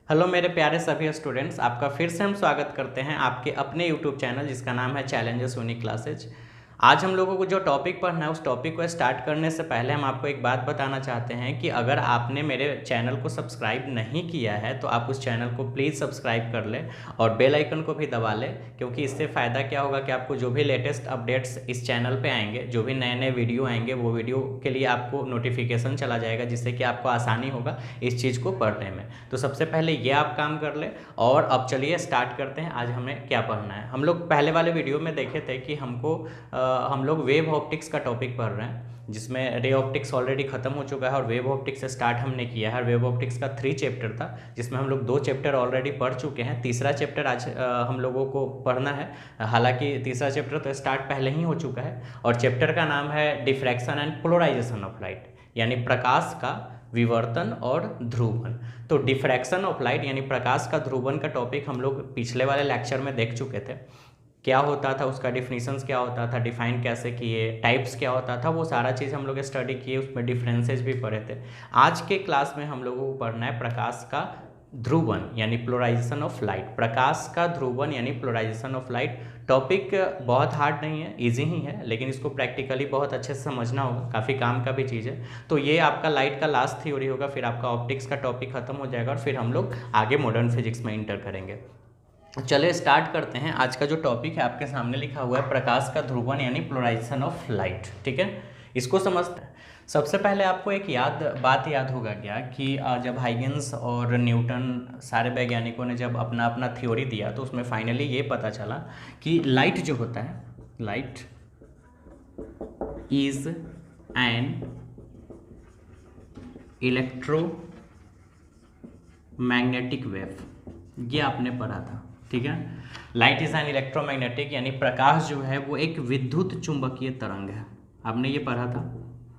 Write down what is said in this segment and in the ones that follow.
Hello मेरे प्यारे सभी स्टूडेंट्स, आपका फिर से हम स्वागत करते हैं आपके अपने यूट्यूब चैनल जिसका नाम है चैलेंजेस यूनिक क्लासेज। आज हम लोगों को जो टॉपिक पढ़ना है उस टॉपिक को स्टार्ट करने से पहले हम आपको एक बात बताना चाहते हैं कि अगर आपने मेरे चैनल को सब्सक्राइब नहीं किया है तो आप उस चैनल को प्लीज़ सब्सक्राइब कर लें और बेल आइकन को भी दबा लें, क्योंकि इससे फ़ायदा क्या होगा कि आपको जो भी लेटेस्ट अपडेट्स इस चैनल पे आएंगे, जो भी नए नए वीडियो आएंगे, वो वीडियो के लिए आपको नोटिफिकेशन चला जाएगा, जिससे कि आपको आसानी होगा इस चीज़ को पढ़ने में। तो सबसे पहले ये आप काम कर लें। और अब चलिए स्टार्ट करते हैं, आज हमें क्या पढ़ना है। हम लोग पहले वाले वीडियो में देखे थे कि हम लोग वेव ऑप्टिक्स का टॉपिक पढ़ रहे हैं, जिसमें रे ऑप्टिक्स ऑलरेडी खत्म हो चुका है और वेव ऑप्टिक्स से स्टार्ट हमने किया है। वेव ऑप्टिक्स का 3 चैप्टर था, जिसमें हम लोग 2 चैप्टर ऑलरेडी पढ़ चुके हैं। तीसरा चैप्टर आज हम लोगों को पढ़ना है। हालांकि तीसरा चैप्टर तो स्टार्ट पहले ही हो चुका है और चैप्टर का नाम है diffraction and polarization of light, यानी प्रकाश का विवर्तन और ध्रुवन। तो डिफ्रैक्शन ऑफ लाइट यानी प्रकाश का ध्रुवन का टॉपिक हम लोग पिछले वाले लेक्चर में देख चुके थे। क्या होता था, उसका डिफिनीशंस क्या होता था, डिफाइन कैसे किए, टाइप्स क्या होता था, वो सारा चीज़ हम लोग स्टडी किए, उसमें डिफरेंसेस भी पढ़े थे। आज के क्लास में हम लोगों को पढ़ना है प्रकाश का ध्रुवन यानी पोलराइजेशन ऑफ लाइट। प्रकाश का ध्रुवन यानी पोलराइजेशन ऑफ लाइट टॉपिक बहुत हार्ड नहीं है, इजी ही है, लेकिन इसको प्रैक्टिकली बहुत अच्छे से समझना होगा, काफ़ी काम का भी चीज़ है। तो ये आपका लाइट का लास्ट थ्योरी होगा, फिर आपका ऑप्टिक्स का टॉपिक खत्म हो जाएगा और फिर हम लोग आगे मॉडर्न फिजिक्स में इंटर करेंगे। चलिए स्टार्ट करते हैं। आज का जो टॉपिक है आपके सामने लिखा हुआ है प्रकाश का ध्रुवन यानी पोलराइजेशन ऑफ लाइट। ठीक है, इसको समझते हैं। सबसे पहले आपको एक बात याद होगा क्या कि जब हाइगेंस और न्यूटन सारे वैज्ञानिकों ने जब अपना अपना थ्योरी दिया तो उसमें फाइनली ये पता चला कि लाइट जो होता है, light is an electromagnetic wave. ये आपने पढ़ा था, ठीक है। लाइट इज एन इलेक्ट्रोमैग्नेटिक यानी प्रकाश जो है वो एक विद्युत चुंबकीय तरंग है। आपने ये पढ़ा था,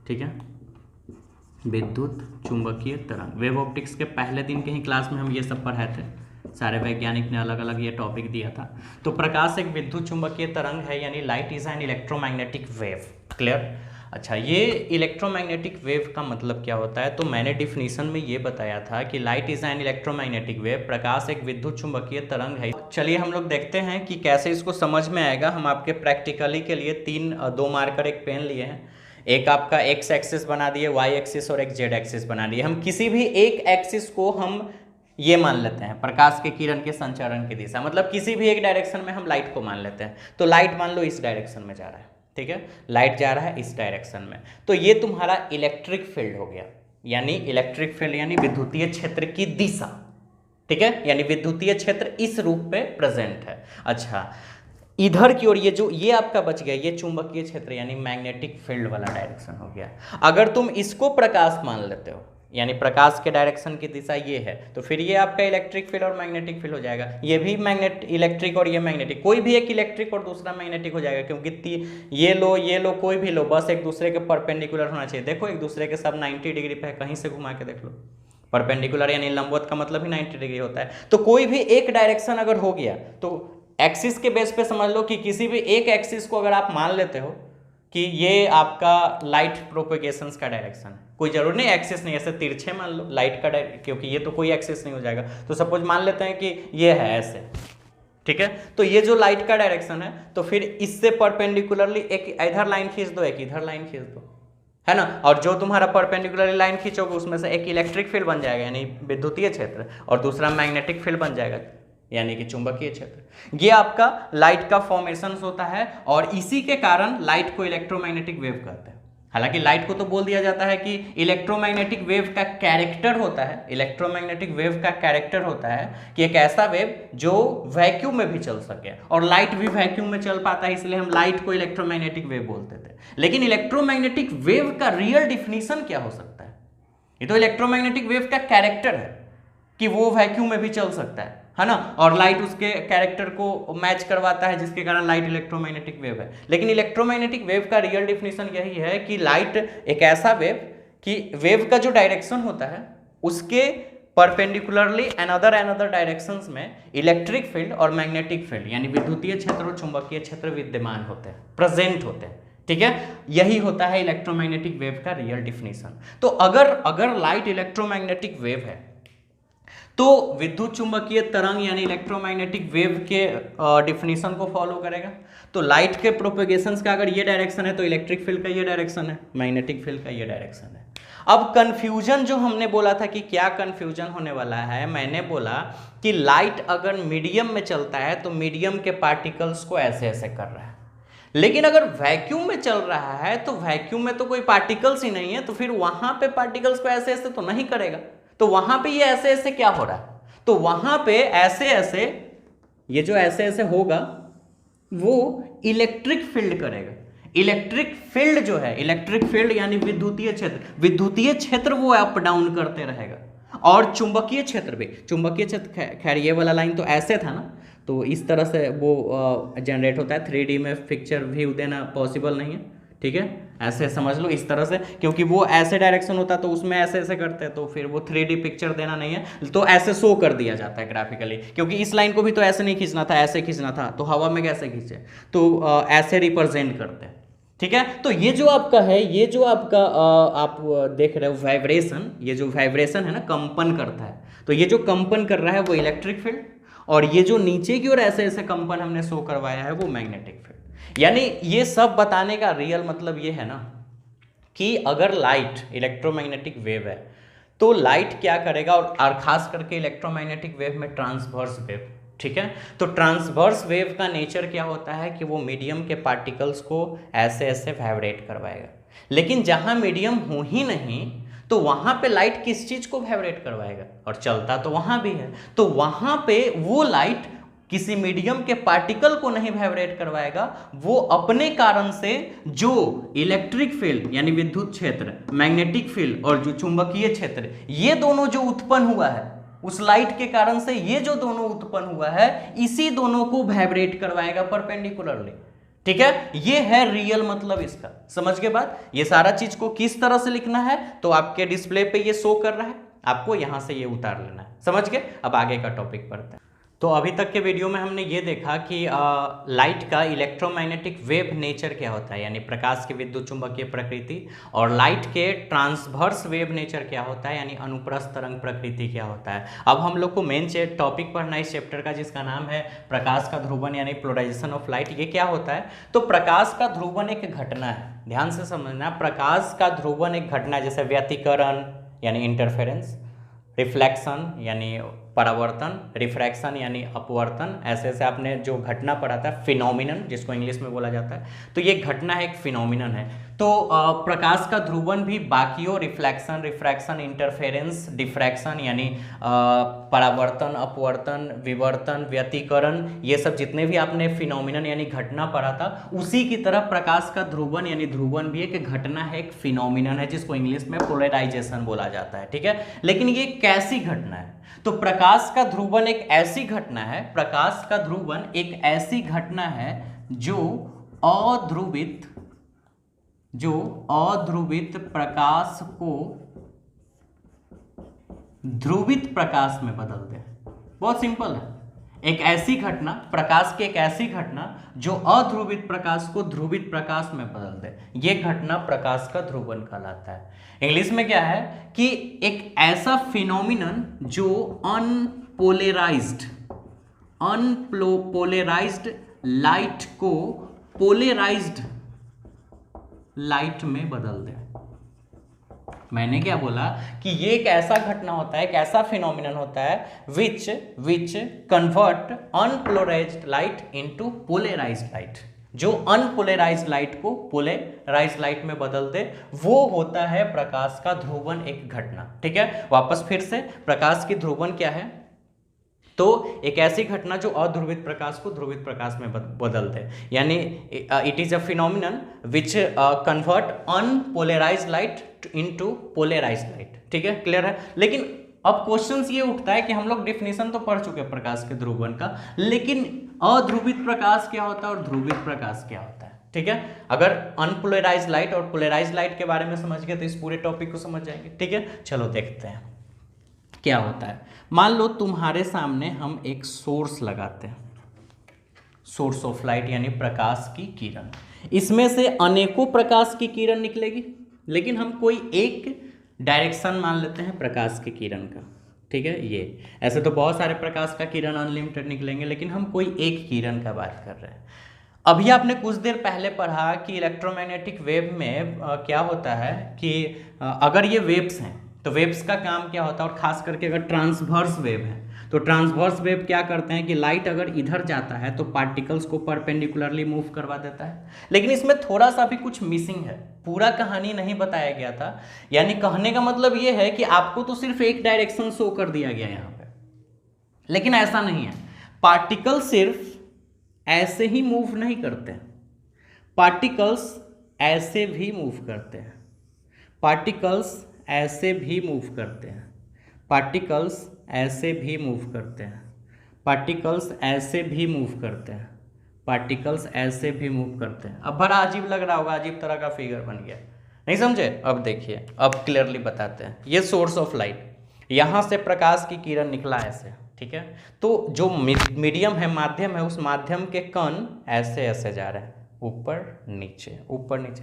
ठीक है, विद्युत चुंबकीय तरंग। वेव ऑप्टिक्स के पहले दिन के ही क्लास में हम ये सब पढ़ाए थे, सारे वैज्ञानिक ने अलग अलग ये टॉपिक दिया था। तो प्रकाश एक विद्युत चुंबकीय तरंग है, यानी light is an electromagnetic wave. Clear? अच्छा, ये इलेक्ट्रोमैग्नेटिक वेव का मतलब क्या होता है? तो मैंने डिफिनीशन में ये बताया था कि light is an electromagnetic wave, प्रकाश एक विद्युत चुंबकीय तरंग है। चलिए हम लोग देखते हैं कि कैसे इसको समझ में आएगा। हम आपके प्रैक्टिकली के लिए 2 मार्कर एक पेन लिए हैं। एक आपका एक्स एक्सिस बना दिए, वाई एक्सिस और एक जेड एक्सिस बना दिए। हम किसी भी एक एक्सिस को हम ये मान लेते हैं प्रकाश के किरण के संचरण की दिशा, मतलब किसी भी एक डायरेक्शन में हम लाइट को मान लेते हैं। तो लाइट मान लो इस डायरेक्शन में जा रहा है, ठीक है, लाइट जा रहा है इस डायरेक्शन में। तो ये तुम्हारा इलेक्ट्रिक फील्ड हो गया, यानी इलेक्ट्रिक फील्ड यानी विद्युतीय क्षेत्र की दिशा, ठीक है, यानी विद्युतीय क्षेत्र इस रूप में प्रेजेंट है। अच्छा, इधर की ओर ये आपका बच गया, ये चुंबकीय क्षेत्र यानी मैग्नेटिक फील्ड वाला डायरेक्शन हो गया। अगर तुम इसको प्रकाश मान लेते हो, यानी प्रकाश के डायरेक्शन की दिशा ये है, तो फिर ये आपका इलेक्ट्रिक फील्ड और मैग्नेटिक फील्ड हो जाएगा। ये भी इलेक्ट्रिक और ये मैग्नेटिक, कोई भी एक इलेक्ट्रिक और दूसरा मैग्नेटिक हो जाएगा, क्योंकि ये लो कोई भी लो, बस एक दूसरे के परपेंडिकुलर होना चाहिए। देखो एक दूसरे के सब 90 डिग्री पे है, कहीं से घुमा के देख लो। परपेंडिकुलर यानी लंबवत का मतलब ही 90 डिग्री होता है। तो कोई भी एक डायरेक्शन अगर हो गया तो एक्सिस के बेस पे समझ लो कि किसी भी एक एक्सिस को अगर आप मान लेते हो कि ये आपका लाइट प्रोपेगेशन का डायरेक्शन है, कोई जरूर नहीं एक्सिस नहीं, ऐसे तिरछे मान लो लाइट का, क्योंकि ये तो कोई एक्सिस नहीं हो जाएगा। तो सपोज मान लेते हैं कि ये है ऐसे, ठीक है। तो ये जो लाइट का डायरेक्शन है, तो फिर इससे परपेंडिकुलरली एक इधर लाइन खींच दो, एक इधर लाइन खींच दो, है ना। और जो तुम्हारा परपेंडिकुलरली लाइन खींचोगे उसमें से एक इलेक्ट्रिक फील्ड बन जाएगा यानी विद्युतीय क्षेत्र, और दूसरा मैग्नेटिक फील्ड बन जाएगा यानी कि चुंबकीय क्षेत्र। ये आपका लाइट का फॉर्मेशन होता है और इसी के कारण लाइट को इलेक्ट्रोमैग्नेटिक वेव कहते हैं। हालांकि लाइट को तो बोल दिया जाता है कि इलेक्ट्रोमैग्नेटिक वेव का कैरेक्टर होता है, इलेक्ट्रोमैग्नेटिक वेव का कैरेक्टर होता है कि एक ऐसा वेव जो वैक्यूम में भी चल सके, और लाइट भी वैक्यूम में चल पाता है, इसलिए हम लाइट को इलेक्ट्रोमैग्नेटिक वेव बोलते थे। लेकिन इलेक्ट्रोमैग्नेटिक वेव का रियल डिफिनीशन क्या हो सकता है? ये तो इलेक्ट्रोमैग्नेटिक वेव का कैरेक्टर है कि वो वैक्यूम में भी चल सकता है ना, और लाइट उसके कैरेक्टर को मैच करवाता है, जिसके कारण लाइट इलेक्ट्रोमैग्नेटिक वेव है। लेकिन इलेक्ट्रोमैग्नेटिक वेव का रियल डिफिनीशन यही है कि लाइट एक ऐसा वेव कि वेव का जो डायरेक्शन होता है उसके परपेंडिकुलरली अनदर डायरेक्शंस में इलेक्ट्रिक फील्ड और मैग्नेटिक फील्ड यानी विद्युतीय क्षेत्र और चुंबकीय क्षेत्र विद्यमान होते हैं, प्रेजेंट होते हैं, ठीक है। यही होता है इलेक्ट्रोमैग्नेटिक वेव का रियल डिफिनीशन। तो अगर लाइट इलेक्ट्रोमैग्नेटिक वेव है तो विद्युत चुंबकीय तरंग यानी इलेक्ट्रोमैग्नेटिक वेव के डिफिनीशन को फॉलो करेगा। तो लाइट के प्रोपेगेशंस का अगर ये डायरेक्शन है तो इलेक्ट्रिक फील्ड का ये डायरेक्शन है, मैग्नेटिक फील्ड का ये डायरेक्शन है। अब कंफ्यूजन जो हमने बोला था कि क्या कंफ्यूजन होने वाला है, मैंने बोला कि लाइट अगर मीडियम में चलता है तो मीडियम के पार्टिकल्स को ऐसे ऐसे कर रहा है, लेकिन अगर वैक्यूम में चल रहा है तो वैक्यूम में तो कोई पार्टिकल्स ही नहीं है, तो फिर वहां पे पार्टिकल्स को ऐसे ऐसे तो नहीं करेगा। तो वहां पे ये ऐसे ऐसे क्या हो रहा है, तो वहां पे ऐसे ऐसे, ये जो ऐसे ऐसे होगा वो इलेक्ट्रिक फील्ड करेगा। इलेक्ट्रिक फील्ड जो है, इलेक्ट्रिक फील्ड यानी विद्युतीय क्षेत्र, विद्युतीय क्षेत्र वो अप डाउन करते रहेगा। और चुंबकीय क्षेत्र भी, चुंबकीय क्षेत्र खैर ये वाला लाइन तो ऐसे था ना, तो इस तरह से वो जनरेट होता है। 3D में पिक्चर व्यू देना पॉसिबल नहीं है, ठीक है, ऐसे समझ लो इस तरह से, क्योंकि वो ऐसे डायरेक्शन होता है तो उसमें ऐसे ऐसे करते हैं, तो फिर वो 3D पिक्चर देना नहीं है, तो ऐसे शो कर दिया जाता है ग्राफिकली। क्योंकि इस लाइन को भी तो ऐसे नहीं खींचना था, ऐसे खींचना था, तो हवा में कैसे खींचे, तो ऐसे रिप्रेजेंट करते हैं, ठीक है। तो ये जो आपका है, ये जो आपका आप देख रहे हो वाइब्रेशन, ये जो वाइब्रेशन है ना, कंपन करता है, तो ये जो कंपन कर रहा है वो इलेक्ट्रिक फील्ड, और ये जो नीचे की ओर ऐसे ऐसे कंपन हमने शो करवाया है वो मैग्नेटिक फील्ड। यानी ये सब बताने का रियल मतलब ये है ना कि अगर लाइट इलेक्ट्रोमैग्नेटिक वेव है तो लाइट क्या करेगा, और खास करके इलेक्ट्रोमैग्नेटिक वेव में ट्रांसवर्स वेव, ठीक है। तो ट्रांसवर्स वेव का नेचर क्या होता है कि वो मीडियम के पार्टिकल्स को ऐसे ऐसे वाइब्रेट करवाएगा, लेकिन जहां मीडियम हो ही नहीं तो वहां पे लाइट किस चीज को वाइब्रेट करवाएगा, और चलता तो वहां भी है, तो वहां पे वो लाइट किसी मीडियम के पार्टिकल को नहीं वाइब्रेट करवाएगा, वो अपने कारण से जो इलेक्ट्रिक फील्ड यानी विद्युत क्षेत्र, मैग्नेटिक फील्ड और जो चुंबकीय क्षेत्र, ये दोनों जो उत्पन्न हुआ है उस लाइट के कारण से, ये जो दोनों उत्पन्न हुआ है इसी दोनों को वाइब्रेट करवाएगा परपेंडिकुलरली, ठीक है। ये है रियल मतलब इसका, समझ के बाद ये सारा चीज को किस तरह से लिखना है तो आपके डिस्प्ले पे ये शो कर रहा है, आपको यहां से ये उतार लेना है, समझ गए। अब आगे का टॉपिक पढ़ते हैं। तो अभी तक के वीडियो में हमने ये देखा कि लाइट का इलेक्ट्रोमैग्नेटिक वेव नेचर क्या होता है, यानी प्रकाश की विद्युत चुंबकीय प्रकृति, और लाइट के ट्रांसवर्स वेव नेचर क्या होता है, यानी अनुप्रस्थ तरंग प्रकृति क्या होता है। अब हम लोग को मेन टॉपिक पढ़ना है इस चैप्टर का, जिसका नाम है प्रकाश का ध्रुवन यानी पोलराइजेशन ऑफ लाइट। ये क्या होता है, तो प्रकाश का ध्रुवन एक घटना है, ध्यान से समझना, प्रकाश का ध्रुवन एक घटना है, जैसे व्यतिकरण यानी इंटरफेरेंस, रिफ्लेक्शन यानी परावर्तन, रिफ्रैक्शन यानी अपवर्तन, ऐसे ऐसे आपने जो घटना पढ़ा था, फिनोमिनन जिसको इंग्लिश में बोला जाता है, तो ये घटना है, एक फिनोमिनन है। तो प्रकाश का ध्रुवन भी बाकियों, रिफ्लेक्शन, रिफ्रैक्शन, इंटरफेरेंस, डिफ्रैक्शन यानी परावर्तन, अपवर्तन, विवर्तन, व्यतिकरण, ये सब जितने भी आपने फिनोमिनन यानी घटना पढ़ा था, उसी की तरह प्रकाश का ध्रुवन यानी ध्रुवन भी एक घटना है, एक फिनोमिनन है, जिसको इंग्लिश में पोलराइजेशन बोला जाता है, ठीक है। लेकिन ये कैसी घटना है, तो प्रकाश का ध्रुवन एक ऐसी घटना है, प्रकाश का ध्रुवन एक ऐसी घटना है जो अध्रुवित प्रकाश को ध्रुवित प्रकाश में बदल दे। बहुत सिंपल है, एक ऐसी घटना, प्रकाश की एक ऐसी घटना जो अध्रुवित प्रकाश को ध्रुवित प्रकाश में बदल दे, ये घटना प्रकाश का ध्रुवन कहलाता है। इंग्लिश में क्या है कि एक ऐसा फिनोमिनन जो अनपोलराइज्ड लाइट को पोलराइज्ड लाइट में बदल दे। मैंने क्या बोला कि ये एक ऐसा घटना होता है, एक ऐसा फिनोमिनन होता है which convert unpolarized light into polarized light, जो अनपोलराइज्ड लाइट को पोलराइज्ड लाइट में बदल दे, वो होता है प्रकाश का ध्रुवन एक घटना, ठीक है। वापस फिर से, प्रकाश की ध्रुवन क्या है, तो एक ऐसी घटना जो अध्रुवित प्रकाश को ध्रुवित प्रकाश में बदल दे, यानी it is a phenomenon which convert unpolarized light into polarized light, ठीक है, क्लियर है। लेकिन अब क्वेश्चन ये उठता है कि हम लोग डेफिनेशन तो पढ़ चुके हैं प्रकाश के ध्रुवन का, लेकिन अध्रुवित प्रकाश क्या होता है और ध्रुवित प्रकाश क्या होता है, ठीक है। अगर अनपोलराइज्ड लाइट और पोलराइज्ड लाइट के बारे में समझ गए तो इस पूरे टॉपिक को समझ जाएंगे, ठीक है। चलो देखते हैं क्या होता है। मान लो तुम्हारे सामने हम एक सोर्स लगाते हैं, सोर्स ऑफ लाइट यानी प्रकाश की किरण, इसमें से अनेकों प्रकाश की किरण निकलेगी, लेकिन हम कोई एक डायरेक्शन मान लेते हैं प्रकाश की किरण का, ठीक है। ये ऐसे तो बहुत सारे प्रकाश का किरण अनलिमिटेड निकलेंगे, लेकिन हम कोई एक किरण का बात कर रहे हैं। अभी आपने कुछ देर पहले पढ़ा कि इलेक्ट्रोमैग्नेटिक वेव में क्या होता है कि अगर ये वेव्स हैं तो वेव्स का काम क्या होता है, और खास करके अगर ट्रांसवर्स वेव है तो ट्रांसवर्स वेव क्या करते हैं कि लाइट अगर इधर जाता है तो पार्टिकल्स को परपेंडिकुलरली मूव करवा देता है। लेकिन इसमें थोड़ा सा भी कुछ मिसिंग है, पूरा कहानी नहीं बताया गया था। यानी कहने का मतलब ये है कि आपको तो सिर्फ एक डायरेक्शन शो कर दिया गया यहाँ पे, लेकिन ऐसा नहीं है। पार्टिकल सिर्फ ऐसे ही मूव नहीं करते हैं, पार्टिकल्स ऐसे भी मूव करते हैं, पार्टिकल्स ऐसे भी मूव करते हैं, पार्टिकल्स ऐसे भी मूव करते हैं, पार्टिकल्स ऐसे भी मूव करते हैं, पार्टिकल्स ऐसे भी मूव करते हैं। अब बड़ा अजीब लग रहा होगा, अजीब तरह का फिगर बन गया, नहीं समझे? अब देखिए, अब क्लियरली बताते हैं। ये सोर्स ऑफ लाइट, यहाँ से प्रकाश की किरण निकला ऐसे, ठीक है। तो जो मीडियम है, माध्यम है, उस माध्यम के कण ऐसे ऐसे जा रहे हैं, ऊपर नीचे ऊपर नीचे।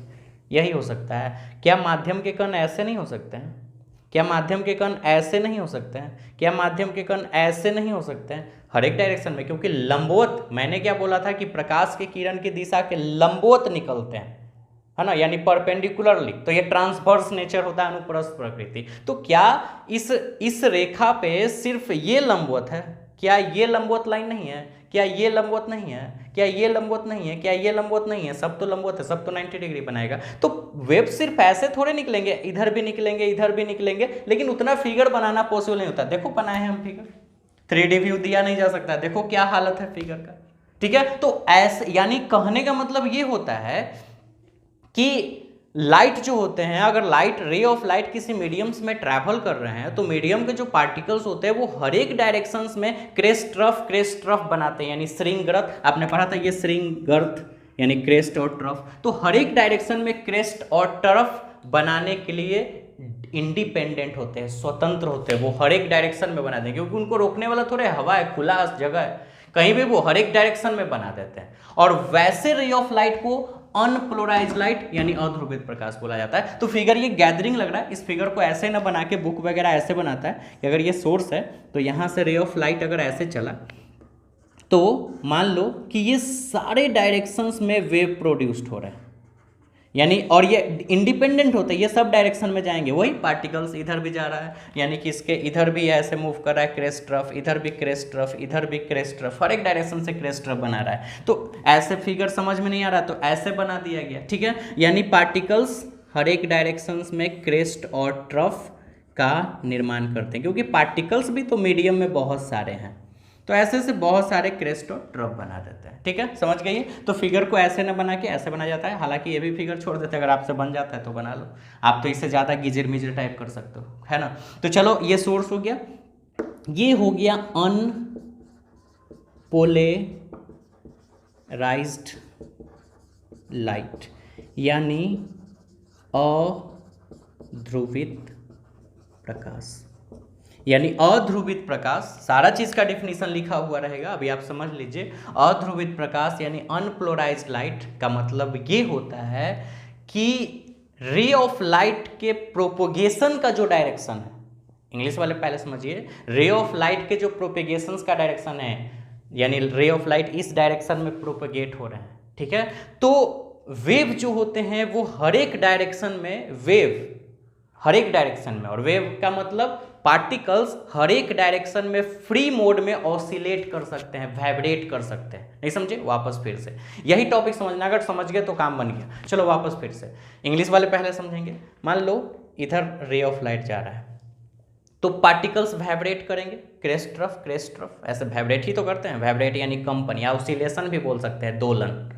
यही हो सकता है। क्या माध्यम के कण ऐसे नहीं हो सकते हैं? क्या माध्यम के कण ऐसे नहीं हो सकते हैं? क्या माध्यम के कण ऐसे नहीं हो सकते हैं? हर एक डायरेक्शन में, क्योंकि लंबवत, मैंने क्या बोला था कि प्रकाश के किरण की दिशा के लंबवत निकलते हैं, है ना, यानी परपेंडिकुलरली। तो ये ट्रांसवर्स नेचर होता है, अनुप्रस्थ प्रकृति। तो क्या इस रेखा पे सिर्फ ये लंबवत है? क्या ये लंबवत लाइन नहीं है? क्या ये लंबवत नहीं है? क्या ये लंबवत नहीं है? क्या ये लंबवत नहीं है? सब तो लंबवत है, सब तो 90 डिग्री बनाएगा। तो वेव सिर्फ ऐसे थोड़े निकलेंगे, इधर भी निकलेंगे, इधर भी निकलेंगे, लेकिन उतना फिगर बनाना पॉसिबल नहीं होता। देखो बनाए हैं हम फिगर, 3D व्यू दिया नहीं जा सकता, देखो क्या हालत है फिगर का, ठीक है। तो ऐसे, यानी कहने का मतलब ये होता है कि लाइट जो होते हैं, अगर लाइट, रे ऑफ लाइट किसी मीडियम्स में ट्रैवल कर रहे हैं तो मीडियम के जो पार्टिकल्स होते हैं वो हर एक डायरेक्शंस में क्रेस्ट ट्रफ बनाते हैं, यानी श्रृंगरथ। आपने पढ़ा था ये श्रृंगर्थ यानी क्रेस्ट और ट्रफ। तो हर एक डायरेक्शन में क्रेस्ट और ट्रफ बनाने के लिए इंडिपेंडेंट होते हैं, स्वतंत्र होते हैं, वो हर एक डायरेक्शन में बना देंगे, क्योंकि उनको रोकने वाला थोड़े हवा है, खुला जगह है, कहीं भी वो हर एक डायरेक्शन में बना देते हैं। और वैसे रे ऑफ लाइट को अनपोलराइज्ड लाइट यानी अध्रुवित प्रकाश बोला जाता है। तो फिगर ये गैदरिंग लग रहा है, इस फिगर को ऐसे ना बना के बुक वगैरह ऐसे बनाता है कि अगर ये सोर्स है तो यहाँ से रे ऑफ लाइट अगर ऐसे चला तो मान लो कि ये सारे डायरेक्शंस में वेव प्रोड्यूस्ड हो रहे हैं, यानी, और ये इंडिपेंडेंट होते हैं, ये सब डायरेक्शन में जाएंगे। वही पार्टिकल्स इधर भी जा रहा है, यानी कि इसके इधर भी ऐसे मूव कर रहा है क्रेस्ट ट्रफ, इधर भी क्रेस्ट ट्रफ, इधर भी क्रेस्ट ट्रफ, हर एक डायरेक्शन से क्रेस्ट ट्रफ बना रहा है। तो ऐसे फिगर समझ में नहीं आ रहा तो ऐसे बना दिया गया, ठीक है। यानी पार्टिकल्स हर एक डायरेक्शंस में क्रेस्ट और ट्रफ का निर्माण करते हैं, क्योंकि पार्टिकल्स भी तो मीडियम में बहुत सारे हैं, तो ऐसे से बहुत सारे क्रेस्ट और ट्रफ बना देते हैं, ठीक है। समझ गई? तो फिगर को ऐसे ना बना के ऐसे बना जाता है। हालांकि ये भी फिगर छोड़ देते हैं, अगर आपसे बन जाता है तो बना लो, आप तो इससे ज़्यादा गिजर मिजर टाइप कर सकते हो, है ना। तो चलो, ये सोर्स हो गया, ये हो गया अनपोलराइज्ड लाइट यानी अध्रुवित प्रकाश, यानी अध्रुवित प्रकाश। सारा चीज का डिफिनीशन लिखा हुआ रहेगा, अभी आप समझ लीजिए। अध्रुवित प्रकाश यानी अनपोलराइज्ड लाइट का मतलब ये होता है कि रे ऑफ लाइट के प्रोपोगेशन का जो डायरेक्शन है, इंग्लिश वाले पहले समझिए, रे ऑफ लाइट के जो प्रोपेगेशन का डायरेक्शन है, यानी रे ऑफ लाइट इस डायरेक्शन में प्रोपेगेट हो रहे हैं, ठीक है। तो वेव जो होते हैं वो हर एक डायरेक्शन में, वेव हर एक डायरेक्शन में, और वेव का मतलब पार्टिकल्स हर एक डायरेक्शन में फ्री मोड में ऑसिलेट कर सकते हैं, वाइब्रेट कर सकते हैं। नहीं समझे? वापस फिर से यही टॉपिक समझना, अगर समझ गए तो काम बन गया। चलो वापस फिर से, इंग्लिश वाले पहले समझेंगे। मान लो इधर रे ऑफ लाइट जा रहा है तो पार्टिकल्स वाइब्रेट करेंगे, क्रेस्ट ट्रफ ऐसे वाइब्रेट ही तो करते हैं। वाइब्रेट यानी कंपन या ऑसिलेशन भी बोल सकते हैं, दोलन,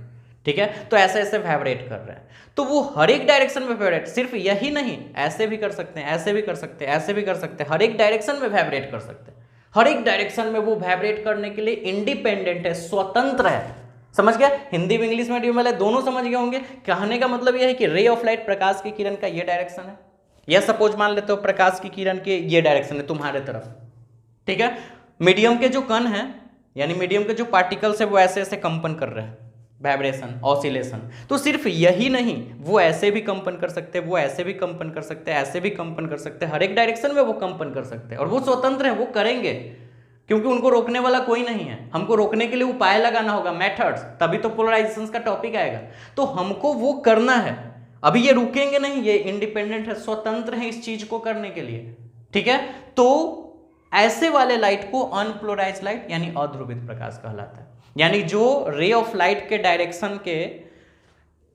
ठीक है। तो ऐसे ऐसे वाइब्रेट कर रहे हैं, तो वो हर एक डायरेक्शन में वाइब्रेट, सिर्फ यही नहीं, ऐसे भी कर सकते हैं, ऐसे भी कर सकते हैं, ऐसे भी कर सकते हैं, हर एक डायरेक्शन में वाइब्रेट कर सकते हैं। हर एक डायरेक्शन में वो वाइब्रेट करने के लिए इंडिपेंडेंट है, स्वतंत्र है। समझ गया? हिंदी में इंग्लिश मीडियम वाले दोनों समझ गए होंगे। कहने का मतलब यह है कि रे ऑफ लाइट, प्रकाश की किरण का ये डायरेक्शन है, या सपोज मान लेते हो प्रकाश की किरण के ये डायरेक्शन है तुम्हारे तरफ, ठीक है। मीडियम के जो कण हैं, यानी मीडियम के जो पार्टिकल्स है वो ऐसे ऐसे कंपन कर रहे हैं, वाइब्रेशन, ऑसिलेशन। तो सिर्फ यही नहीं, वो ऐसे भी कंपन कर सकते हैं, वो ऐसे भी कंपन कर सकते हैं, ऐसे भी कंपन कर सकते हैं, हर एक डायरेक्शन में वो कंपन कर सकते हैं और वो स्वतंत्र है, वो करेंगे क्योंकि उनको रोकने वाला कोई नहीं है। हमको रोकने के लिए उपाय लगाना होगा, मेथड्स, तभी तो पोलराइजेशन का टॉपिक आएगा। तो हमको वो करना है, अभी ये रुकेंगे नहीं, ये इंडिपेंडेंट है, स्वतंत्र है इस चीज को करने के लिए, ठीक है। तो ऐसे वाले लाइट को अनपोलराइज्ड लाइट यानी अध्रुवित प्रकाश कहलाता है। यानी जो रे ऑफ लाइट के डायरेक्शन के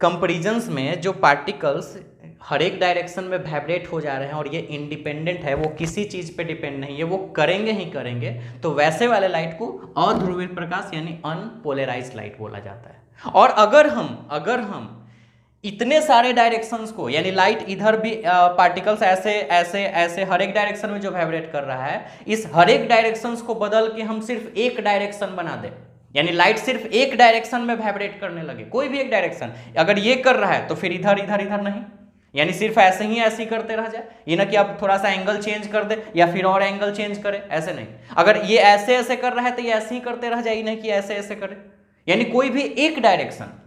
कंपैरिजंस में जो पार्टिकल्स हर एक डायरेक्शन में वाइब्रेट हो जा रहे हैं और ये इंडिपेंडेंट है, वो किसी चीज पे डिपेंड नहीं है, वो करेंगे ही करेंगे, तो वैसे वाले लाइट को अध्रुवित प्रकाश यानी अनपोलराइज्ड लाइट बोला जाता है। और अगर हम इतने सारे डायरेक्शंस को, यानी लाइट इधर भी पार्टिकल्स ऐसे ऐसे ऐसे हर एक डायरेक्शन में जो वाइब्रेट कर रहा है, इस हर एक डायरेक्शंस को बदल के हम सिर्फ एक डायरेक्शन बना दें, यानी लाइट सिर्फ एक डायरेक्शन में वाइब्रेट करने लगे, कोई भी एक डायरेक्शन, अगर ये कर रहा है तो फिर इधर इधर इधर नहीं, यानी सिर्फ ऐसे ही करते रह जाए, ये ना कि आप थोड़ा सा एंगल चेंज कर दे या फिर और एंगल चेंज करे, ऐसे नहीं। अगर ये ऐसे ऐसे कर रहा है तो ये ऐसे ही करते रह जाए, नहीं कि ऐसे ऐसे करे, यानी कोई भी एक डायरेक्शन,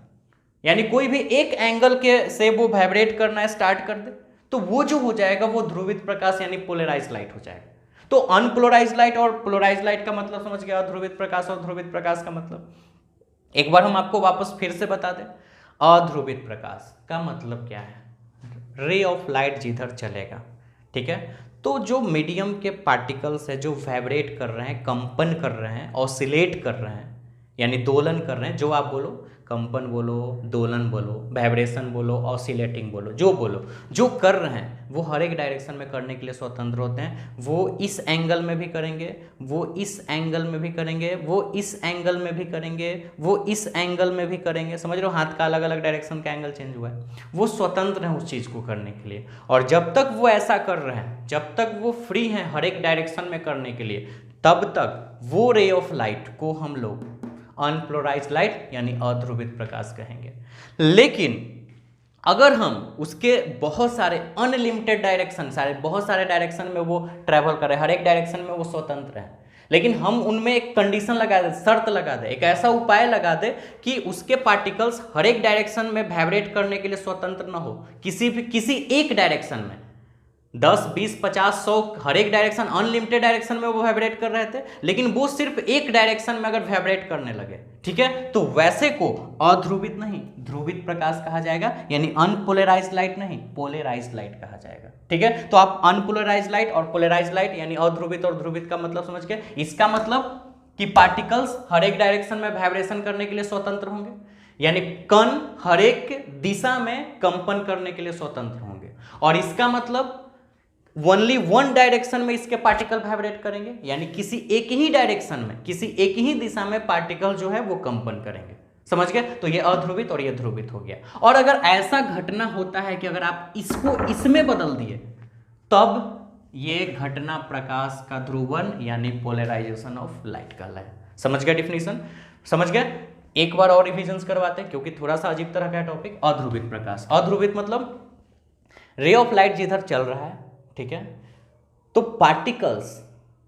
यानी कोई भी एक एंगल के से वो वाइब्रेट करना स्टार्ट कर दे, तो वो जो हो जाएगा वो ध्रुवित प्रकाश यानी पोलराइज्ड लाइट हो जाएगा। तो अनपोलराइज्ड लाइट और पोलराइज्ड लाइट का मतलब समझ गया, अध्रुवित प्रकाश और ध्रुवित प्रकाश का मतलब। एक बार हम आपको वापस फिर से बता दें, अध्रुवित प्रकाश का मतलब क्या है, रे ऑफ लाइट जिधर चलेगा, ठीक है, तो जो मीडियम के पार्टिकल्स है जो वाइब्रेट कर रहे हैं, कंपन कर रहे हैं, ऑसिलेट कर रहे हैं, यानी दोलन कर रहे हैं, जो आप बोलो, कंपन बोलो, दोलन बोलो, वाइब्रेशन बोलो, ऑसिलेटिंग बोलो, जो बोलो, जो कर रहे हैं वो हर एक डायरेक्शन में करने के लिए स्वतंत्र होते हैं। वो इस एंगल में भी करेंगे, वो इस एंगल में भी करेंगे, वो इस एंगल में भी करेंगे, वो इस एंगल में भी करेंगे, समझ रहे हो, हाथ का अलग अलग डायरेक्शन का एंगल चेंज हुआ है, वो स्वतंत्र हैं उस चीज़ को करने के लिए। और जब तक वो ऐसा कर रहे हैं, जब तक वो फ्री हैं हर एक डायरेक्शन में करने के लिए, तब तक वो रे ऑफ लाइट को हम लोग अनपोलराइज्ड लाइट यानी अध्रुवित प्रकाश कहेंगे। लेकिन अगर हम उसके बहुत सारे अनलिमिटेड डायरेक्शन, बहुत सारे डायरेक्शन में वो ट्रैवल करें, हर एक डायरेक्शन में वो स्वतंत्र है, लेकिन हम उनमें एक कंडीशन लगा दे, शर्त लगा दे, एक ऐसा उपाय लगा दे कि उसके पार्टिकल्स हर एक डायरेक्शन में वाइब्रेट करने के लिए स्वतंत्र न हो, किसी एक डायरेक्शन में 10, 20, 50, 100 हर एक डायरेक्शन, अनलिमिटेड डायरेक्शन में वो वाइब्रेट कर रहे थे, लेकिन वो सिर्फ एक डायरेक्शन में अगर वाइब्रेट करने लगे, ठीक है, तो वैसे को अध्रुवित नहीं ध्रुवित प्रकाश कहा जाएगा, यानी अनपोलराइज्ड लाइट नहीं, पोलराइज्ड लाइट कहा जाएगा, ठीक है। तो आप अनपोलराइज्ड लाइट और पोलराइज्ड लाइट यानी अध्रुवित और ध्रुवित का मतलब समझ गए। इसका मतलब कि पार्टिकल्स हर एक डायरेक्शन में वाइब्रेशन करने के लिए स्वतंत्र होंगे, यानी कण हर एक दिशा में कंपन करने के लिए स्वतंत्र होंगे, और इसका मतलब ओनली वन डायरेक्शन में इसके पार्टिकल वाइब्रेट करेंगे, यानी किसी एक ही डायरेक्शन में, किसी एक ही दिशा में पार्टिकल जो है वो कंपन करेंगे, समझ गए। तो ये अध्रुवित और ये ध्रुवित हो गया। और अगर ऐसा घटना होता है कि अगर आप इसको इसमें बदल दिए, तब ये घटना प्रकाश का ध्रुवन यानी पोलराइजेशन ऑफ लाइट कहलाए। समझ गए डिफिनीशन, समझ गए। एक बार और रिविजन करवाते हैं क्योंकि थोड़ा सा अजीब तरह का टॉपिक। अध्रुवित प्रकाश, अध्रुवित मतलब रे ऑफ लाइट जिधर चल रहा है, ठीक है, तो पार्टिकल्स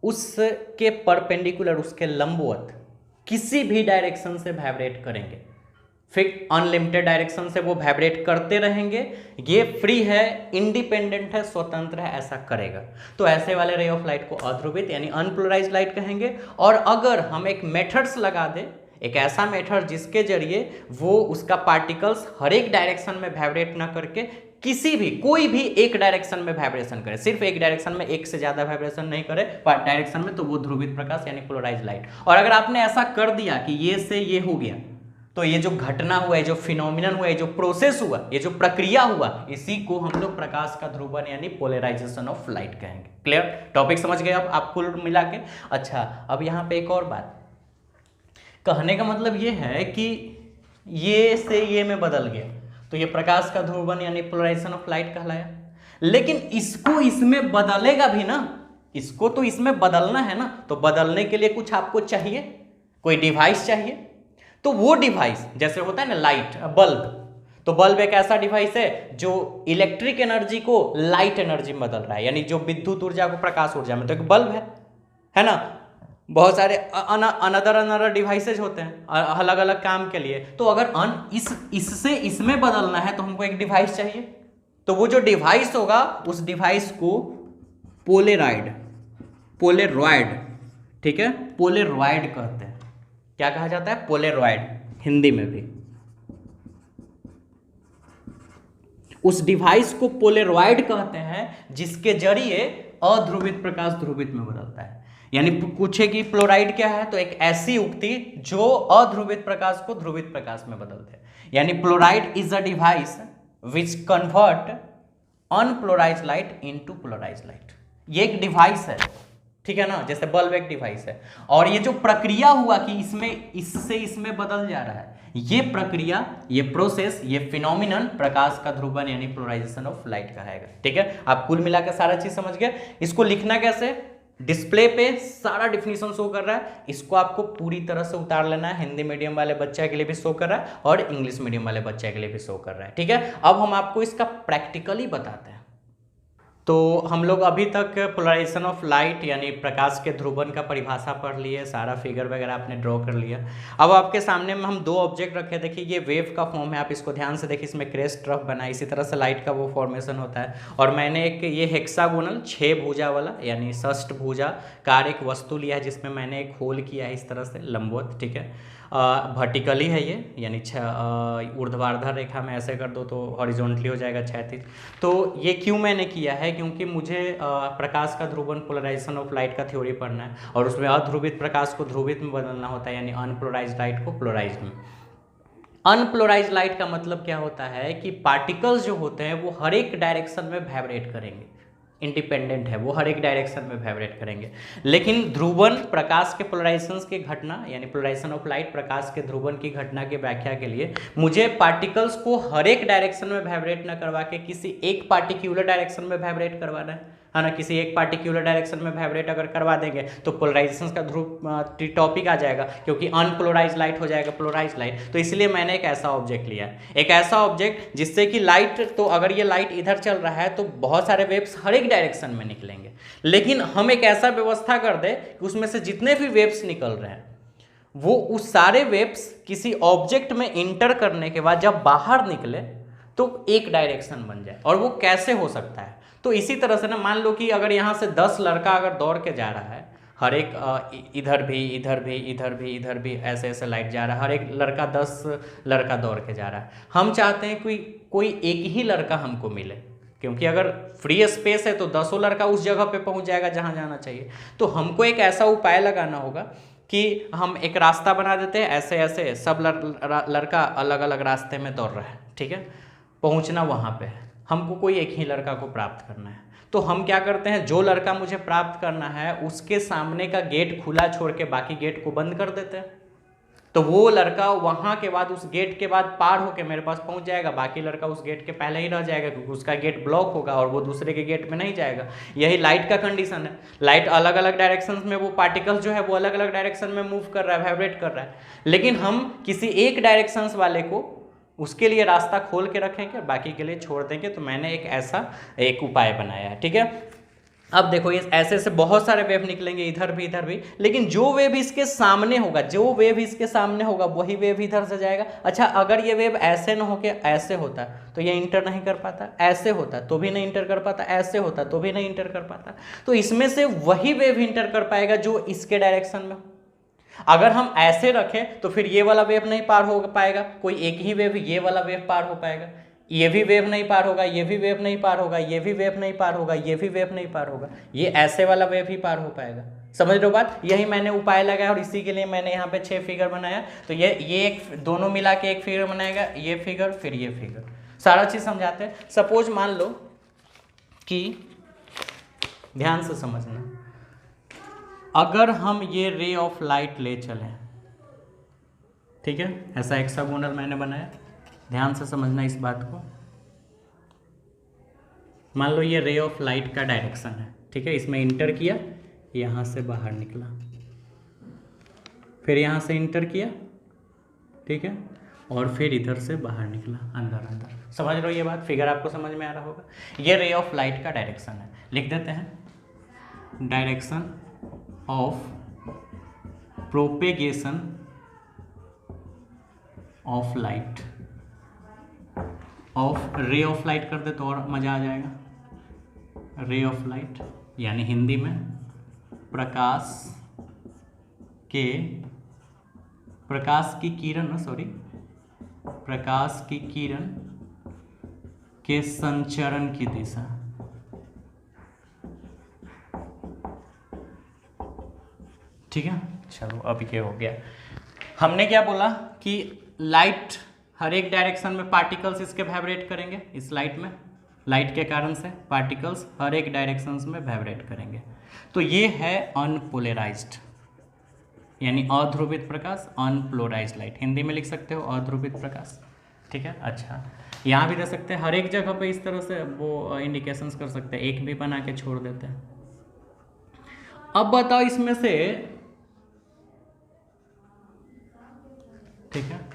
उसके परपेंडिकुलर, उसके लंबवत किसी भी डायरेक्शन से वाइब्रेट करेंगे, फिर अनलिमिटेड डायरेक्शन से वो वाइब्रेट करते रहेंगे, ये फ्री है, इंडिपेंडेंट है, स्वतंत्र है, ऐसा करेगा, तो ऐसे वाले रे ऑफ लाइट को अध्रुवित यानी अनपोलराइज्ड लाइट कहेंगे। और अगर हम एक मेथड्स लगा दें, एक ऐसा मेथड जिसके जरिए वो उसका पार्टिकल्स हर एक डायरेक्शन में वाइब्रेट ना करके किसी भी कोई भी एक डायरेक्शन में वाइब्रेशन करे, सिर्फ एक डायरेक्शन में एक से ज्यादा वाइब्रेशन नहीं करे डायरेक्शन में, तो वो ध्रुवित प्रकाश यानी पोलराइज्ड लाइट। और अगर आपने ऐसा कर दिया कि ये से ये हो गया, तो ये जो घटना हुआ है, जो फिनोमिनन हुआ है, जो प्रोसेस हुआ, ये जो प्रक्रिया हुआ, इसी को हम लोग प्रकाश का ध्रुवन यानी पोलराइजेशन ऑफ लाइट कहेंगे। क्लियर, टॉपिक समझ गए आप कुल मिला के। अच्छा, अब यहाँ पे एक और बात कहने का मतलब ये है कि ये से ये में बदल गया, तो ये प्रकाश का ध्रुवन यानी पोलराइजेशन ऑफ लाइट कहलाया। लेकिन इसको इसमें बदलेगा भी ना, इसको तो इसमें बदलना है ना, तो बदलने के लिए कुछ आपको चाहिए, कोई डिवाइस चाहिए। तो वो डिवाइस जैसे होता है ना लाइट, बल्ब, तो बल्ब एक ऐसा डिवाइस है जो इलेक्ट्रिक एनर्जी को लाइट एनर्जी में बदल रहा है, यानी जो विद्युत ऊर्जा को प्रकाश ऊर्जा में, तो एक बल्ब है ना। बहुत सारे अनदर डिवाइसेज होते हैं अलग अलग काम के लिए। तो अगर इससे इसमें बदलना है तो हमको एक डिवाइस चाहिए, तो वो जो डिवाइस होगा उस डिवाइस को पोलेरॉइड, ठीक है, पोलेरॉइड कहते हैं। क्या कहा जाता है? पोलेरॉइड, हिंदी में भी। उस डिवाइस को पोलेरॉइड कहते हैं जिसके जरिए अध्रुवित प्रकाश ध्रुवित में बदलता है। यानी पूछे कि फ्लोराइड क्या है, तो एक ऐसी उक्ति जो अध्रुवित प्रकाश को ध्रुवित प्रकाश में बदलते हैं। यानी polaroid is a device which convert unpolarized light into polarized light. ये एक डिवाइस है, ठीक है ना, जैसे बल्ब एक डिवाइस है। और ये जो प्रक्रिया हुआ कि इससे इसमें बदल जा रहा है, ये प्रक्रिया, ये प्रोसेस, ये फिनोमिनन प्रकाश का ध्रुवन यानी पोलराइजेशन ऑफ लाइट कहाएगा। ठीक है, आप कुल मिलाकर सारा चीज समझ गए। इसको लिखना कैसे? डिस्प्ले पे सारा डिफिनीशन शो कर रहा है, इसको आपको पूरी तरह से उतार लेना है। हिंदी मीडियम वाले बच्चे के लिए भी शो कर रहा है और इंग्लिश मीडियम वाले बच्चे के लिए भी शो कर रहा है। ठीक है, अब हम आपको इसका प्रैक्टिकली बताते हैं। तो हम लोग अभी तक पोलराइजेशन ऑफ लाइट यानी प्रकाश के ध्रुवन का परिभाषा पढ़ लिए, सारा फिगर वगैरह आपने ड्रॉ कर लिया। अब आपके सामने में हम दो ऑब्जेक्ट रखे, देखिए ये वेव का फॉर्म है, आप इसको ध्यान से देखिए, इसमें क्रेस्ट रफ बना है, इसी तरह से लाइट का वो फॉर्मेशन होता है। और मैंने एक ये हेक्सागोनल 6 भुजा वाला यानी षष्ठ भुजा कार एक वस्तु लिया है जिसमें मैंने एक होल किया है इस तरह से लंबवत। ठीक है, वर्टिकली है ये, यानी ऊर्ध्वाधर रेखा में ऐसे कर दो तो हॉरिजॉन्टली हो जाएगा, क्षैतिज। तो ये क्यों मैंने किया है? क्योंकि मुझे प्रकाश का ध्रुवन पोलराइजेशन ऑफ लाइट का थ्योरी पढ़ना है और उसमें अध्रुवित प्रकाश को ध्रुवित में बदलना होता है, यानी अनपोलराइज्ड लाइट को पोलराइज्ड में। अनपोलराइज्ड लाइट का मतलब क्या होता है कि पार्टिकल्स जो होते हैं वो हर एक डायरेक्शन में वाइब्रेट करेंगे, इंडिपेंडेंट है, वो हर एक डायरेक्शन में वाइब्रेट करेंगे। लेकिन ध्रुवन प्रकाश के पोलराइजेशन की घटना यानी पोलराइजेशन ऑफ लाइट प्रकाश के ध्रुवन की घटना की व्याख्या के लिए मुझे पार्टिकल्स को हर एक डायरेक्शन में वाइब्रेट न करवा के किसी एक पार्टिकुलर डायरेक्शन में वाइब्रेट करवाना है ना। किसी एक पार्टिकुलर डायरेक्शन में वाइब्रेट अगर करवा देंगे तो पोलराइजेशन का ध्रुव टॉपिक आ जाएगा, क्योंकि अनपोलराइज्ड लाइट हो जाएगा पोलराइज्ड लाइट। तो इसलिए मैंने एक ऐसा ऑब्जेक्ट लिया, एक ऐसा ऑब्जेक्ट जिससे कि लाइट, तो अगर ये लाइट इधर चल रहा है तो बहुत सारे वेव्स हर एक डायरेक्शन में निकलेंगे, लेकिन हम एक ऐसा व्यवस्था कर दे कि उसमें से जितने भी वेव्स निकल रहे हैं वो उस सारे वेव्स किसी ऑब्जेक्ट में इंटर करने के बाद जब बाहर निकले तो एक डायरेक्शन बन जाए। और वो कैसे हो सकता है? तो इसी तरह से ना, मान लो कि अगर यहाँ से 10 लड़का अगर दौड़ के जा रहा है, हर एक इधर भी इधर भी इधर भी इधर भी ऐसे ऐसे लाइट जा रहा है, हर एक लड़का 10 लड़का दौड़ के जा रहा है। हम चाहते हैं कोई एक ही लड़का हमको मिले, क्योंकि अगर फ्री स्पेस है तो 10 लड़का उस जगह पे पहुंच जाएगा जहाँ जाना चाहिए। तो हमको एक ऐसा उपाय लगाना होगा कि हम एक रास्ता बना देते हैं, ऐसे ऐसे सब लड़का अलग अलग रास्ते में दौड़ रहा है। ठीक है, पहुंचना वहाँ पे है, हमको कोई एक ही लड़का को प्राप्त करना है। तो हम क्या करते हैं, जो लड़का मुझे प्राप्त करना है उसके सामने का गेट खुला छोड़ के बाकी गेट को बंद कर देते हैं। तो वो लड़का वहाँ के बाद उस गेट के बाद पार होके मेरे पास पहुँच जाएगा, बाकी लड़का उस गेट के पहले ही रह जाएगा, क्योंकि उसका गेट ब्लॉक होगा और वो दूसरे के गेट में नहीं जाएगा। यही लाइट का कंडीशन है। लाइट अलग अलग डायरेक्शन में, वो पार्टिकल्स जो है वो अलग अलग डायरेक्शन में मूव कर रहा है, वाइब्रेट कर रहा है, लेकिन हम किसी एक डायरेक्शन वाले को उसके लिए रास्ता खोल के रखेंगे और बाकी के लिए छोड़ देंगे। तो मैंने एक ऐसा एक उपाय बनाया है। ठीक है, अब देखो ये ऐसे से बहुत सारे वेव निकलेंगे इधर भी, लेकिन जो वेव इसके सामने होगा वही वेव इधर से जाएगा। अच्छा, अगर ये वेव ऐसे न होके ऐसे होता तो ये इंटर नहीं कर पाता, ऐसे होता तो भी नहीं इंटर कर पाता, ऐसे होता तो भी नहीं इंटर कर पाता। तो इसमें से वही वेव इंटर कर पाएगा जो इसके डायरेक्शन में हो। अगर हम ऐसे रखें तो फिर ये वाला वेव नहीं पार हो पाएगा, कोई एक ही वेव ये वाला वेव पार हो पाएगा, ये भी वेव नहीं पार होगा, ये भी वेव नहीं पार होगा, ये भी वेव नहीं पार होगा, ये भी वेव नहीं पार होगा, ये ऐसे वाला वेव ही पार हो पाएगा। समझ रहे हो बात? यही मैंने उपाय लगाया और इसी के लिए मैंने यहाँ पे 6 फिगर बनाया। तो ये एक दोनों मिला के एक फिगर बनाएगा, ये फिगर फिर ये फिगर, सारा चीज समझाते हैं। सपोज मान लो कि, ध्यान से समझना, अगर हम ये रे ऑफ लाइट ले चलें, ठीक है, ऐसा हेक्सागोनल मैंने बनाया, ध्यान से समझना इस बात को। मान लो ये रे ऑफ लाइट का डायरेक्शन है, ठीक है, इसमें इंटर किया, यहाँ से बाहर निकला, फिर यहाँ से इंटर किया, ठीक है, और फिर इधर से बाहर निकला, अंदर अंदर। समझ रहे हो ये बात? फिगर आपको समझ में आ रहा होगा। ये रे ऑफ लाइट का डायरेक्शन है, लिख देते हैं direction of propagation of light, of ray of light कर दे तो और मज़ा आ जाएगा। रे ऑफ लाइट यानी हिंदी में प्रकाश की किरण के संचरण की दिशा। ठीक है, चलो अब ये हो गया। हमने क्या बोला कि लाइट हर एक डायरेक्शन में पार्टिकल्स इसके वाइब्रेट करेंगे। इस लाइट में, लाइट के कारण से पार्टिकल्स हर एक डायरेक्शंस में वाइब्रेट करेंगे। तो ये है अनपोलराइज्ड यानी अध्रुवित प्रकाश, अनपोलराइज्ड लाइट। हिंदी में लिख सकते हो अध्रुवित प्रकाश। ठीक है, अच्छा यहाँ भी दे सकते हैं, हर एक जगह पे इस तरह से वो इंडिकेशंस कर सकते हैं, एक भी बना के छोड़ देते हैं। अब बताओ इसमें से, ठीक है,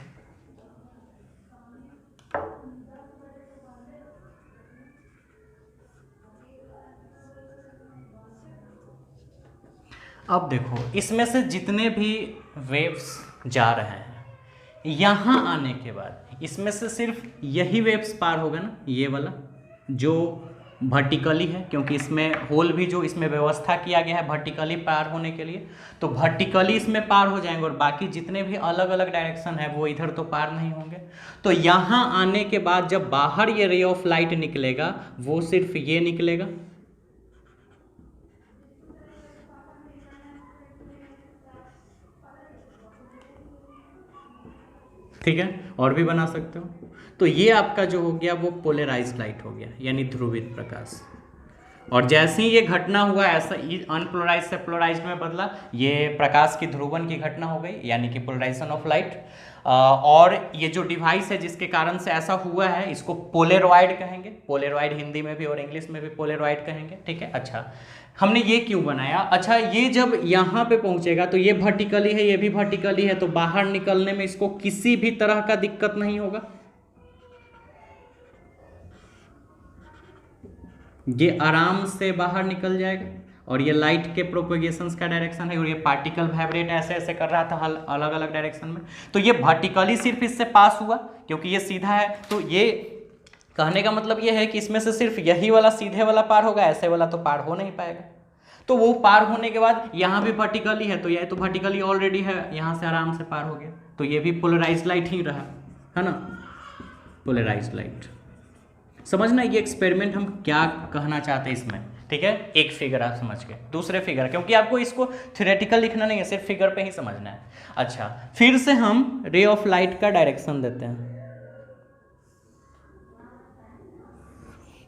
अब देखो इसमें से जितने भी वेव्स जा रहे हैं, यहाँ आने के बाद इसमें से सिर्फ यही वेव्स पार होगा ना, ये वाला जो वर्टिकली है, क्योंकि इसमें होल भी जो इसमें व्यवस्था किया गया है वर्टिकली पार होने के लिए, तो वर्टिकली इसमें पार हो जाएंगे और बाकी जितने भी अलग अलग डायरेक्शन है वो इधर तो पार नहीं होंगे। तो यहाँ आने के बाद जब बाहर ये रे ऑफ लाइट निकलेगा वो सिर्फ ये निकलेगा, ठीक है, और भी बना सकते हो। तो ये आपका जो हो गया वो पोलराइज्ड लाइट हो गया यानी ध्रुवित प्रकाश। और जैसे ही ये घटना हुआ ऐसा अनपोलराइज से पोलराइज्ड में बदला, ये प्रकाश की ध्रुवन की घटना हो गई यानी कि पोलराइजेशन ऑफ लाइट। और ये जो डिवाइस है जिसके कारण से ऐसा हुआ है इसको पोलेरॉइड कहेंगे। पोलेरॉइड हिंदी में भी और इंग्लिश में भी पोलेरॉइड कहेंगे। ठीक है, अच्छा हमने ये क्यों बनाया? अच्छा ये जब यहाँ पे पहुंचेगा तो ये वर्टिकली है, ये भी वर्टिकली है, तो बाहर निकलने में इसको किसी भी तरह का दिक्कत नहीं होगा। ये आराम से बाहर निकल जाएगा। और ये लाइट के प्रोपेगेशंस का डायरेक्शन है और ये पार्टिकल वाइब्रेट ऐसे ऐसे कर रहा था अलग अलग डायरेक्शन में, तो ये वर्टिकली सिर्फ इससे पास हुआ क्योंकि ये सीधा है। तो ये कहने का मतलब ये है कि इसमें से सिर्फ यही वाला सीधे वाला पार होगा, ऐसे वाला तो पार हो नहीं पाएगा। तो वो पार होने के बाद यहाँ भी वर्टिकली है, तो ये तो वर्टिकली ऑलरेडी है, यहाँ से आराम से पार हो गया, तो ये भी पोलराइज्ड लाइट ही रहा, है ना, पोलराइज्ड लाइट। समझना ये एक्सपेरिमेंट हम क्या कहना चाहते हैं इसमें। ठीक है, एक फिगर आप समझ गए, दूसरे फिगर, क्योंकि आपको इसको थ्योरेटिकल लिखना नहीं है, सिर्फ फिगर पे ही समझना है। अच्छा फिर से हम रे ऑफ लाइट का डायरेक्शन देते हैं,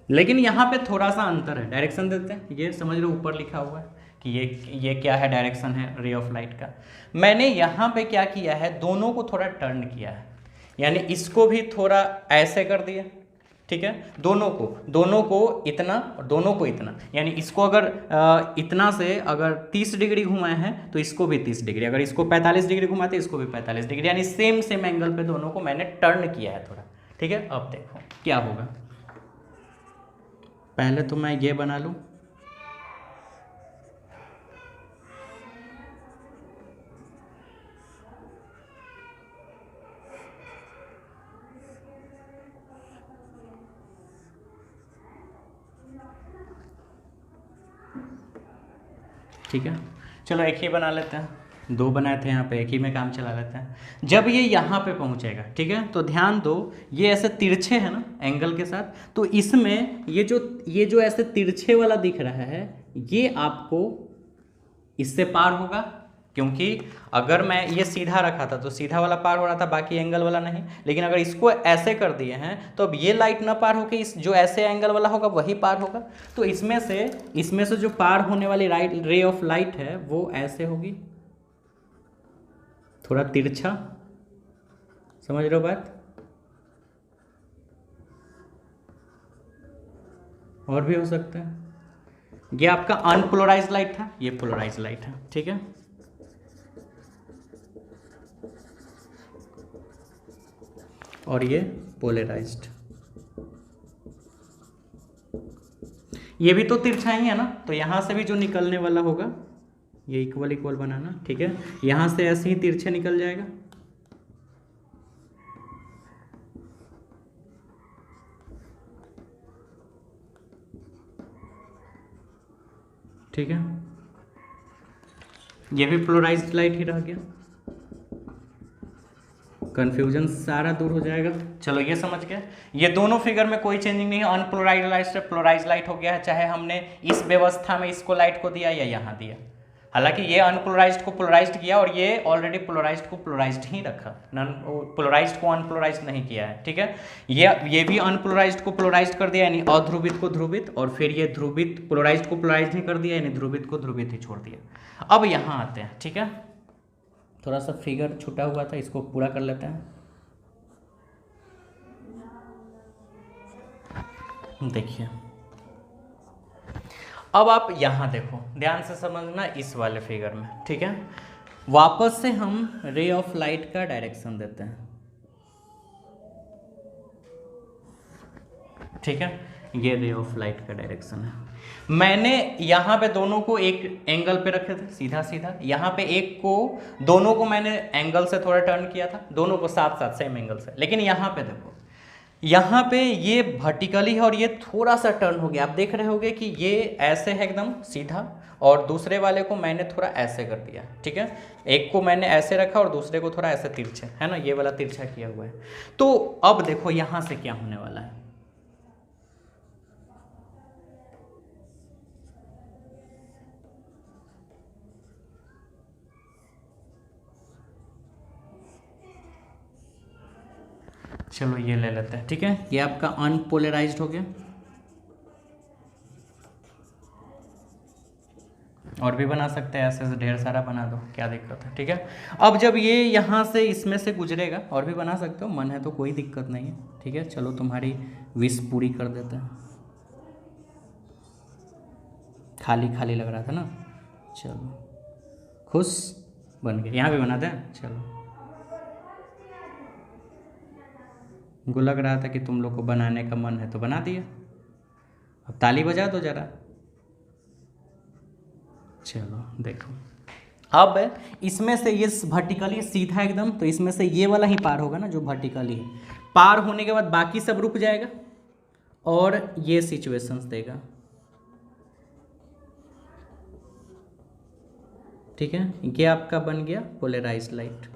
लेकिन यहाँ पे थोड़ा सा अंतर है। डायरेक्शन देते हैं, ये समझ लो ऊपर लिखा हुआ है कि ये क्या है, डायरेक्शन है रे ऑफ लाइट का। मैंने यहाँ पे क्या किया है, दोनों को थोड़ा टर्न किया है, यानी इसको भी थोड़ा ऐसे कर दिया। ठीक है, दोनों को इतना और दोनों को इतना, यानी इसको अगर इतना से अगर 30 डिग्री घुमाए हैं तो इसको भी 30 डिग्री, अगर इसको 45 डिग्री घुमाते इसको भी 45 डिग्री, यानी सेम एंगल पे दोनों को मैंने टर्न किया है थोड़ा। ठीक है, अब देखो क्या होगा। पहले तो मैं ये बना लूँ, ठीक है, चलो एक ही बना लेते हैं, दो बनाए थे यहाँ पे, एक ही में काम चला लेते हैं। जब ये यहाँ पे पहुँचेगा, ठीक है, तो ध्यान दो ये ऐसे तिरछे है ना एंगल के साथ, तो इसमें ये जो ऐसे तिरछे वाला दिख रहा है ये आपको इससे पार होगा, क्योंकि अगर मैं ये सीधा रखा था तो सीधा वाला पार हो रहा था, बाकी एंगल वाला नहीं। लेकिन अगर इसको ऐसे कर दिए हैं तो अब ये लाइट ना पार होकर इस जो ऐसे एंगल वाला होगा वही पार होगा। तो इसमें से जो पार होने वाली रे ऑफ लाइट है वो ऐसे होगी, थोड़ा तिरछा, समझ रहे हो बात? और भी हो सकता है। ये आपका अनपोलराइज्ड लाइट था, ये पोलराइज्ड लाइट है। ठीक है, और ये पोलराइज्ड, ये भी तो तिरछा ही है ना, तो यहां से भी जो निकलने वाला होगा ये इक्वल इक्वल बनाना, ठीक है। यहाँ से ऐसे ही तिरछे निकल जाएगा, ठीक है। ये भी पोलराइज्ड लाइट ही रह गया, कंफ्यूजन सारा दूर हो जाएगा। चलो ये समझ गए, ये दोनों फिगर में कोई चेंजिंग नहीं है, अनपोलराइज्ड लाइट से पोलराइज्ड लाइट हो गया है, चाहे हमने इस व्यवस्था में इसको लाइट को दिया या यहाँ दिया। हालांकि ये अनपोलराइज्ड को पोलराइज्ड किया और ये ऑलरेडी पोलराइज्ड को पोलराइज्ड ही रखा, नॉन पोलराइज्ड को अनपोलराइज्ड नहीं किया है, ठीक है। ये भी अनपोलराइज्ड को पोलराइज्ड कर दिया, यानी अध्रुवित को ध्रुवित, और फिर ये ध्रुवित पोलराइज्ड को पोलराइज्ड ही कर दिया, यानी ध्रुवित को ध्रुवित ही छोड़ दिया। अब यहाँ आते हैं, ठीक है। थोड़ा सा फिगर छूटा हुआ था, इसको पूरा कर लेते हैं। देखिए अब आप यहाँ देखो, ध्यान से समझना इस वाले फिगर में, ठीक है। वापस से हम रे ऑफ लाइट का डायरेक्शन देते हैं, ठीक है। ये रे ऑफ लाइट का डायरेक्शन है। मैंने यहाँ पे दोनों को एक एंगल पे रखे थे, सीधा सीधा। यहाँ पे एक को, दोनों को मैंने एंगल से थोड़ा टर्न किया था, दोनों को साथ साथ सेम एंगल से। लेकिन यहाँ पे देखो, यहाँ पे ये वर्टिकली है और ये थोड़ा सा टर्न हो गया। आप देख रहे होगे कि ये ऐसे है एकदम सीधा, और दूसरे वाले को मैंने थोड़ा ऐसे कर दिया, ठीक है। एक को मैंने ऐसे रखा और दूसरे को थोड़ा ऐसे तिरछे, है ना, ये वाला तिरछा किया हुआ है। तो अब देखो यहाँ से क्या होने वाला है। चलो ये ले लेते हैं, ठीक है। ये आपका अनपोलराइज्ड हो गया। और भी बना सकते हैं, ऐसे ढेर सारा बना दो, क्या दिक्कत है, ठीक है। अब जब ये यहाँ से इसमें से गुजरेगा, और भी बना सकते हो, मन है तो कोई दिक्कत नहीं है, ठीक है। चलो तुम्हारी विश पूरी कर देते हैं। खाली खाली लग रहा था ना, चलो खुश बन गए। यहाँ भी बनाते हैं, चलो। उनको लग रहा था कि तुम लोग को बनाने का मन है तो बना दिया, अब ताली बजा दो जरा। चलो देखो, अब इसमें से ये वर्टिकली सीधा एकदम, तो इसमें से ये वाला ही पार होगा ना जो वर्टिकली है। पार होने के बाद बाकी सब रुक जाएगा और ये सिचुएशंस देगा, ठीक है। ये आपका बन गया पोलराइज्ड लाइट,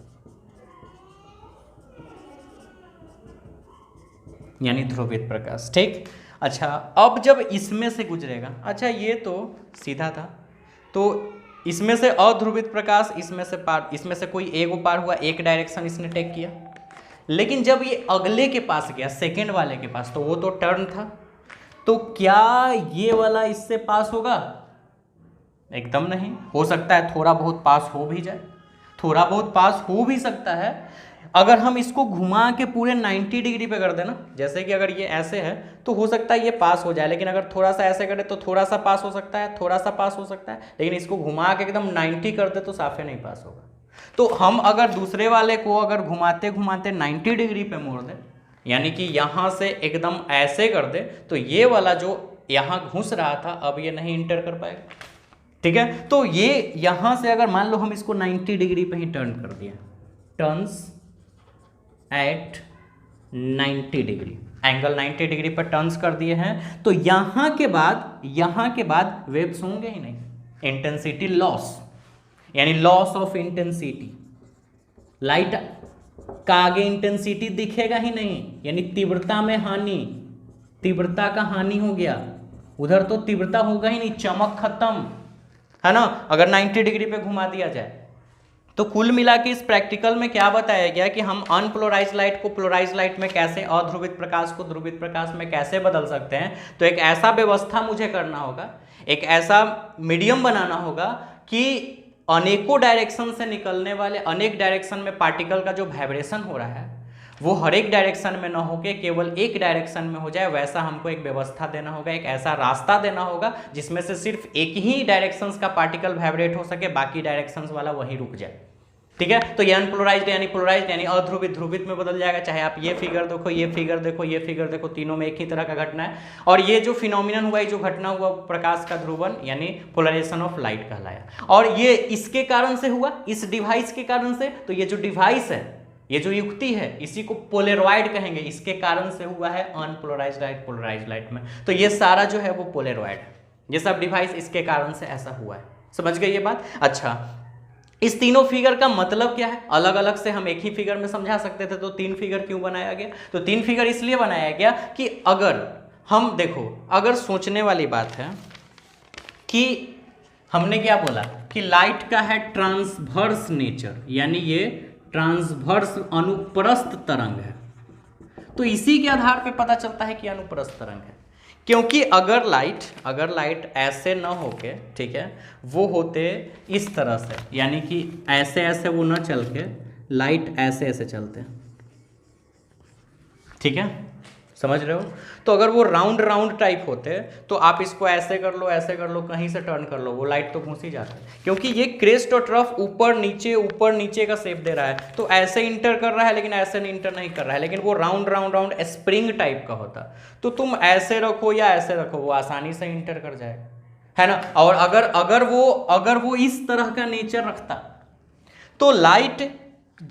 यानी ध्रुवित प्रकाश, ठीक। अच्छा, अब जब इसमें से गुजरेगा, अच्छा ये तो सीधा था, तो इसमें से अध्रुवित प्रकाश इसमें से पार, इसमें से कोई एक पार हुआ, एक डायरेक्शन इसने टेक किया। लेकिन जब ये अगले के पास गया, सेकेंड वाले के पास, तो वो तो टर्न था, तो क्या ये वाला इससे पास होगा? एकदम नहीं। हो सकता है थोड़ा बहुत पास हो भी जाए, थोड़ा बहुत पास हो भी सकता है। अगर हम इसको घुमा के पूरे 90 डिग्री पे कर देना, जैसे कि अगर ये ऐसे है तो हो सकता है ये पास हो जाए, लेकिन अगर थोड़ा सा ऐसे करे तो थोड़ा सा पास हो सकता है, थोड़ा सा पास हो सकता है, लेकिन इसको घुमा के एकदम 90 कर दे तो साफे नहीं पास होगा। तो हम अगर दूसरे वाले को अगर घुमाते घुमाते 90 डिग्री पे मोड़ दें, यानी कि यहाँ से एकदम ऐसे कर दे, तो ये वाला जो यहाँ घुस रहा था अब ये नहीं इंटर कर पाएगा, ठीक है। तो ये यहाँ से अगर मान लो हम इसको 90 डिग्री पे ही टर्न कर दिया, turns eight 90 degree, angle 90 degree पर टर्न्स कर दिए हैं, तो यहाँ के बाद वेव्स होंगे ही नहीं, इंटेंसिटी लॉस, यानी लॉस ऑफ इंटेंसिटी। लाइट का आगे इंटेंसिटी दिखेगा ही नहीं, यानी तीव्रता में हानि, तीव्रता का हानि हो गया, उधर तो तीव्रता होगा ही नहीं, चमक खत्म, है ना, अगर 90 डिग्री पे घुमा दिया जाए। तो कुल मिला के इस प्रैक्टिकल में क्या बताया गया कि हम अनपोलराइज्ड लाइट को पोलराइज्ड लाइट में कैसे, अध्रुवित प्रकाश को ध्रुवित प्रकाश में कैसे बदल सकते हैं। तो एक ऐसा व्यवस्था मुझे करना होगा, एक ऐसा मीडियम बनाना होगा कि अनेकों डायरेक्शन से निकलने वाले, अनेक डायरेक्शन में पार्टिकल का जो वाइब्रेशन हो रहा है वो हर एक डायरेक्शन में ना होके केवल एक डायरेक्शन में हो जाए। वैसा हमको एक व्यवस्था देना होगा, एक ऐसा रास्ता देना होगा जिसमें से सिर्फ एक ही डायरेक्शंस का पार्टिकल वाइब्रेट हो सके, बाकी डायरेक्शंस वाला वहीं रुक जाए। ठीक है। तो ये अनपोलराइज्ड यानी पोलराइज्ड यानी अध्रुवित ध्रुवित में बदल जाएगा। चाहे आप ये फिगर देखो, ये फिगर देखो, ये फिगर देखो, तीनों में एक ही तरह का घटना है। और ये जो फिनोमिनन हुआ, ये जो घटना हुआ, प्रकाश का ध्रुवन यानी पोलराइजेशन ऑफ लाइट कहलाया। और ये इसके कारण से हुआ, इस डिवाइस के कारण से। तो ये जो डिवाइस है, ये जो युक्ति है, इसी को पोलरॉइड कहेंगे। इसके कारण से हुआ है अनपोलराइज्ड लाइट पोलराइज्ड लाइट में। तो ये सारा जो है वो पोलरॉइड है, ये सब डिवाइस इसके कारण से ऐसा हुआ है। समझ गए ये बात? अच्छा, इस तीनों फिगर का मतलब क्या है? अलग अलग से हम एक ही फिगर में समझा सकते थे, तो 3 फिगर क्यों बनाया गया? तो 3 फिगर इसलिए बनाया गया कि अगर हम देखो, अगर सोचने वाली बात है कि हमने क्या बोला कि लाइट का है ट्रांसवर्स नेचर, यानी ये ट्रांसवर्स अनुप्रस्थ तरंग है, तो इसी के आधार पे पता चलता है कि अनुप्रस्थ तरंग है। क्योंकि अगर लाइट ऐसे न होके, ठीक है, वो होते इस तरह से, यानी कि ऐसे ऐसे वो न चल के लाइट ऐसे ऐसे चलते, ठीक है, समझ रहे हो? तो अगर वो राउंड राउंड टाइप होते तो आप इसको ऐसे कर लो, ऐसे कर लो, कहीं से टर्न कर लो, वो लाइट तो घुस ही जाता है। क्योंकि ये क्रेस्ट और ट्रफ ऊपर नीचे का शेप दे रहा है, तो ऐसे इंटर कर रहा है लेकिन ऐसे इंटर नहीं कर रहा है। लेकिन वो round round round spring type का होता, तो तुम ऐसे रखो या ऐसे रखो, वो आसानी से इंटर कर जाएगा, है ना। और अगर वो इस तरह का नेचर रखता, तो लाइट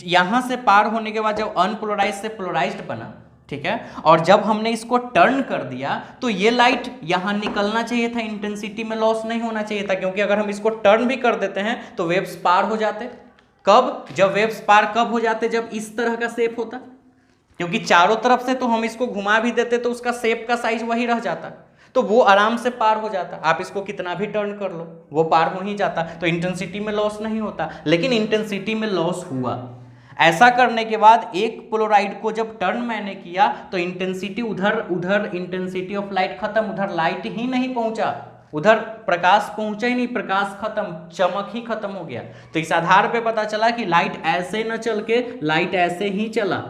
यहां से पार होने के बाद जब अनपोलराइज से पोलराइज्ड बना, ठीक है, और जब हमने इसको टर्न कर दिया, तो ये लाइट यहां निकलना चाहिए था, इंटेंसिटी में लॉस नहीं होना चाहिए था। क्योंकि अगर हम इसको टर्न भी कर देते हैं तो वेव्स पार हो जाते। कब? जब वेव्स पार कब हो जाते? जब इस तरह का शेप होता। क्योंकि चारों तरफ से तो हम इसको घुमा भी देते तो उसका शेप का साइज वही रह जाता, तो वो आराम से पार हो जाता। आप इसको कितना भी टर्न कर लो, वो पार हो ही जाता, तो इंटेंसिटी में लॉस नहीं होता। लेकिन इंटेंसिटी में लॉस हुआ। ऐसा करने के बाद एक पोलराइड को जब टर्न मैंने किया, तो इंटेंसिटी उधर इंटेंसिटी ऑफ लाइट खत्म, उधर लाइट ही नहीं पहुंचा, उधर प्रकाश पहुंचा ही नहीं, प्रकाश खत्म, चमक ही खत्म हो गया। तो इस आधार पे पता चला कि लाइट ऐसे न चल के लाइट ऐसे ही चला,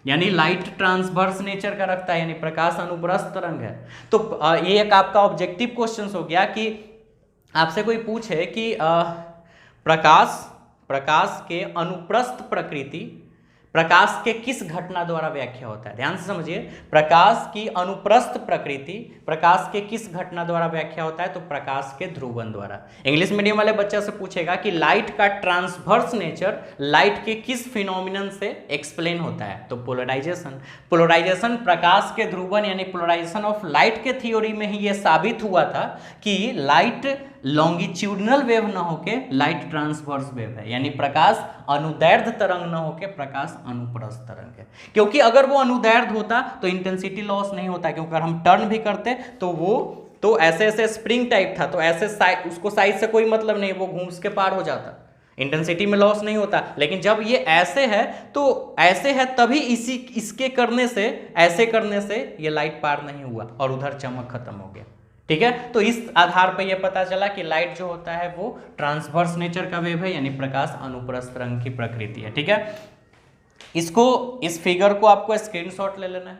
यानी लाइट ट्रांसवर्स नेचर का रखता है, यानी प्रकाश अनुप्रस्थ तरंग है। तो ये एक आपका ऑब्जेक्टिव क्वेश्चन हो गया कि आपसे कोई पूछे कि प्रकाश के अनुप्रस्थ प्रकृति प्रकाश के किस घटना द्वारा व्याख्या होता है? ध्यान से समझिए, प्रकाश की अनुप्रस्थ प्रकृति प्रकाश के किस घटना द्वारा व्याख्या होता है? तो प्रकाश के ध्रुवन द्वारा। इंग्लिश मीडियम वाले बच्चे से पूछेगा कि लाइट का ट्रांसवर्स नेचर लाइट के किस फिनोमिनन से एक्सप्लेन होता है? तो पोलराइजेशन प्रकाश के ध्रुवन यानी पोलराइजेशन ऑफ लाइट के थ्योरी में ही यह साबित हुआ था कि लाइट लॉन्गिट्यूडनल वेव न होके लाइट ट्रांसवर्स वेव है, यानी प्रकाश अनुदैर्ध्य तरंग न होके प्रकाश अनुप्रस्थ तरंग है। क्योंकि अगर वो अनुदैर्ध्य होता तो इंटेंसिटी लॉस नहीं होता, क्योंकि अगर हम टर्न भी करते तो ऐसे ऐसे स्प्रिंग टाइप था, तो ऐसे उसको साइज से कोई मतलब नहीं, वो घूम के पार हो जाता, इंटेंसिटी में लॉस नहीं होता। लेकिन जब ये ऐसे है तो ऐसे है, तभी इसके करने से, ऐसे करने से ये लाइट पार नहीं हुआ और उधर चमक खत्म हो गया, ठीक है। तो इस आधार पर यह पता चला कि लाइट जो होता है वो ट्रांसवर्स नेचर का वेव है, यानी प्रकाश अनुप्रस्थ तरंग की प्रकृति है, ठीक है। इस फिगर को आपको स्क्रीनशॉट ले लेना है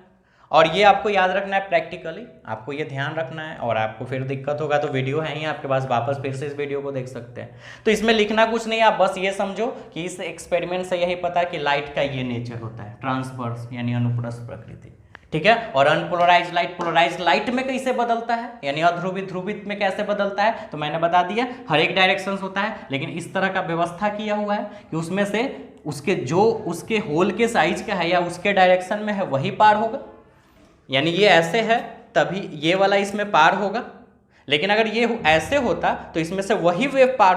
और ये आपको याद रखना है, प्रैक्टिकली आपको ये ध्यान रखना है। और आपको फिर दिक्कत होगा तो वीडियो है ही आपके पास, वापस फिर से इस वीडियो को देख सकते हैं। तो इसमें लिखना कुछ नहीं, आप बस ये समझो कि इस एक्सपेरिमेंट से यही पता कि लाइट का ये नेचर होता है, ट्रांसवर्स यानी अनुप्रस्थ प्रकृति, ठीक है। और अनपोलराइज्ड लाइट पोलराइज्ड लाइट में कैसे बदलता है, यानी अध्रुवित ध्रुवित में कैसे बदलता है? तो मैंने बता दिया, हर एक डायरेक्शन होता है, लेकिन इस तरह का व्यवस्था किया हुआ है कि उसमें से उसके होल के साइज का है या उसके डायरेक्शन में है वही पार होगा। यानी ये ऐसे है तभी ये वाला इसमें पार होगा, लेकिन अगर ये ऐसे होता तो इसमें से वही वेव पार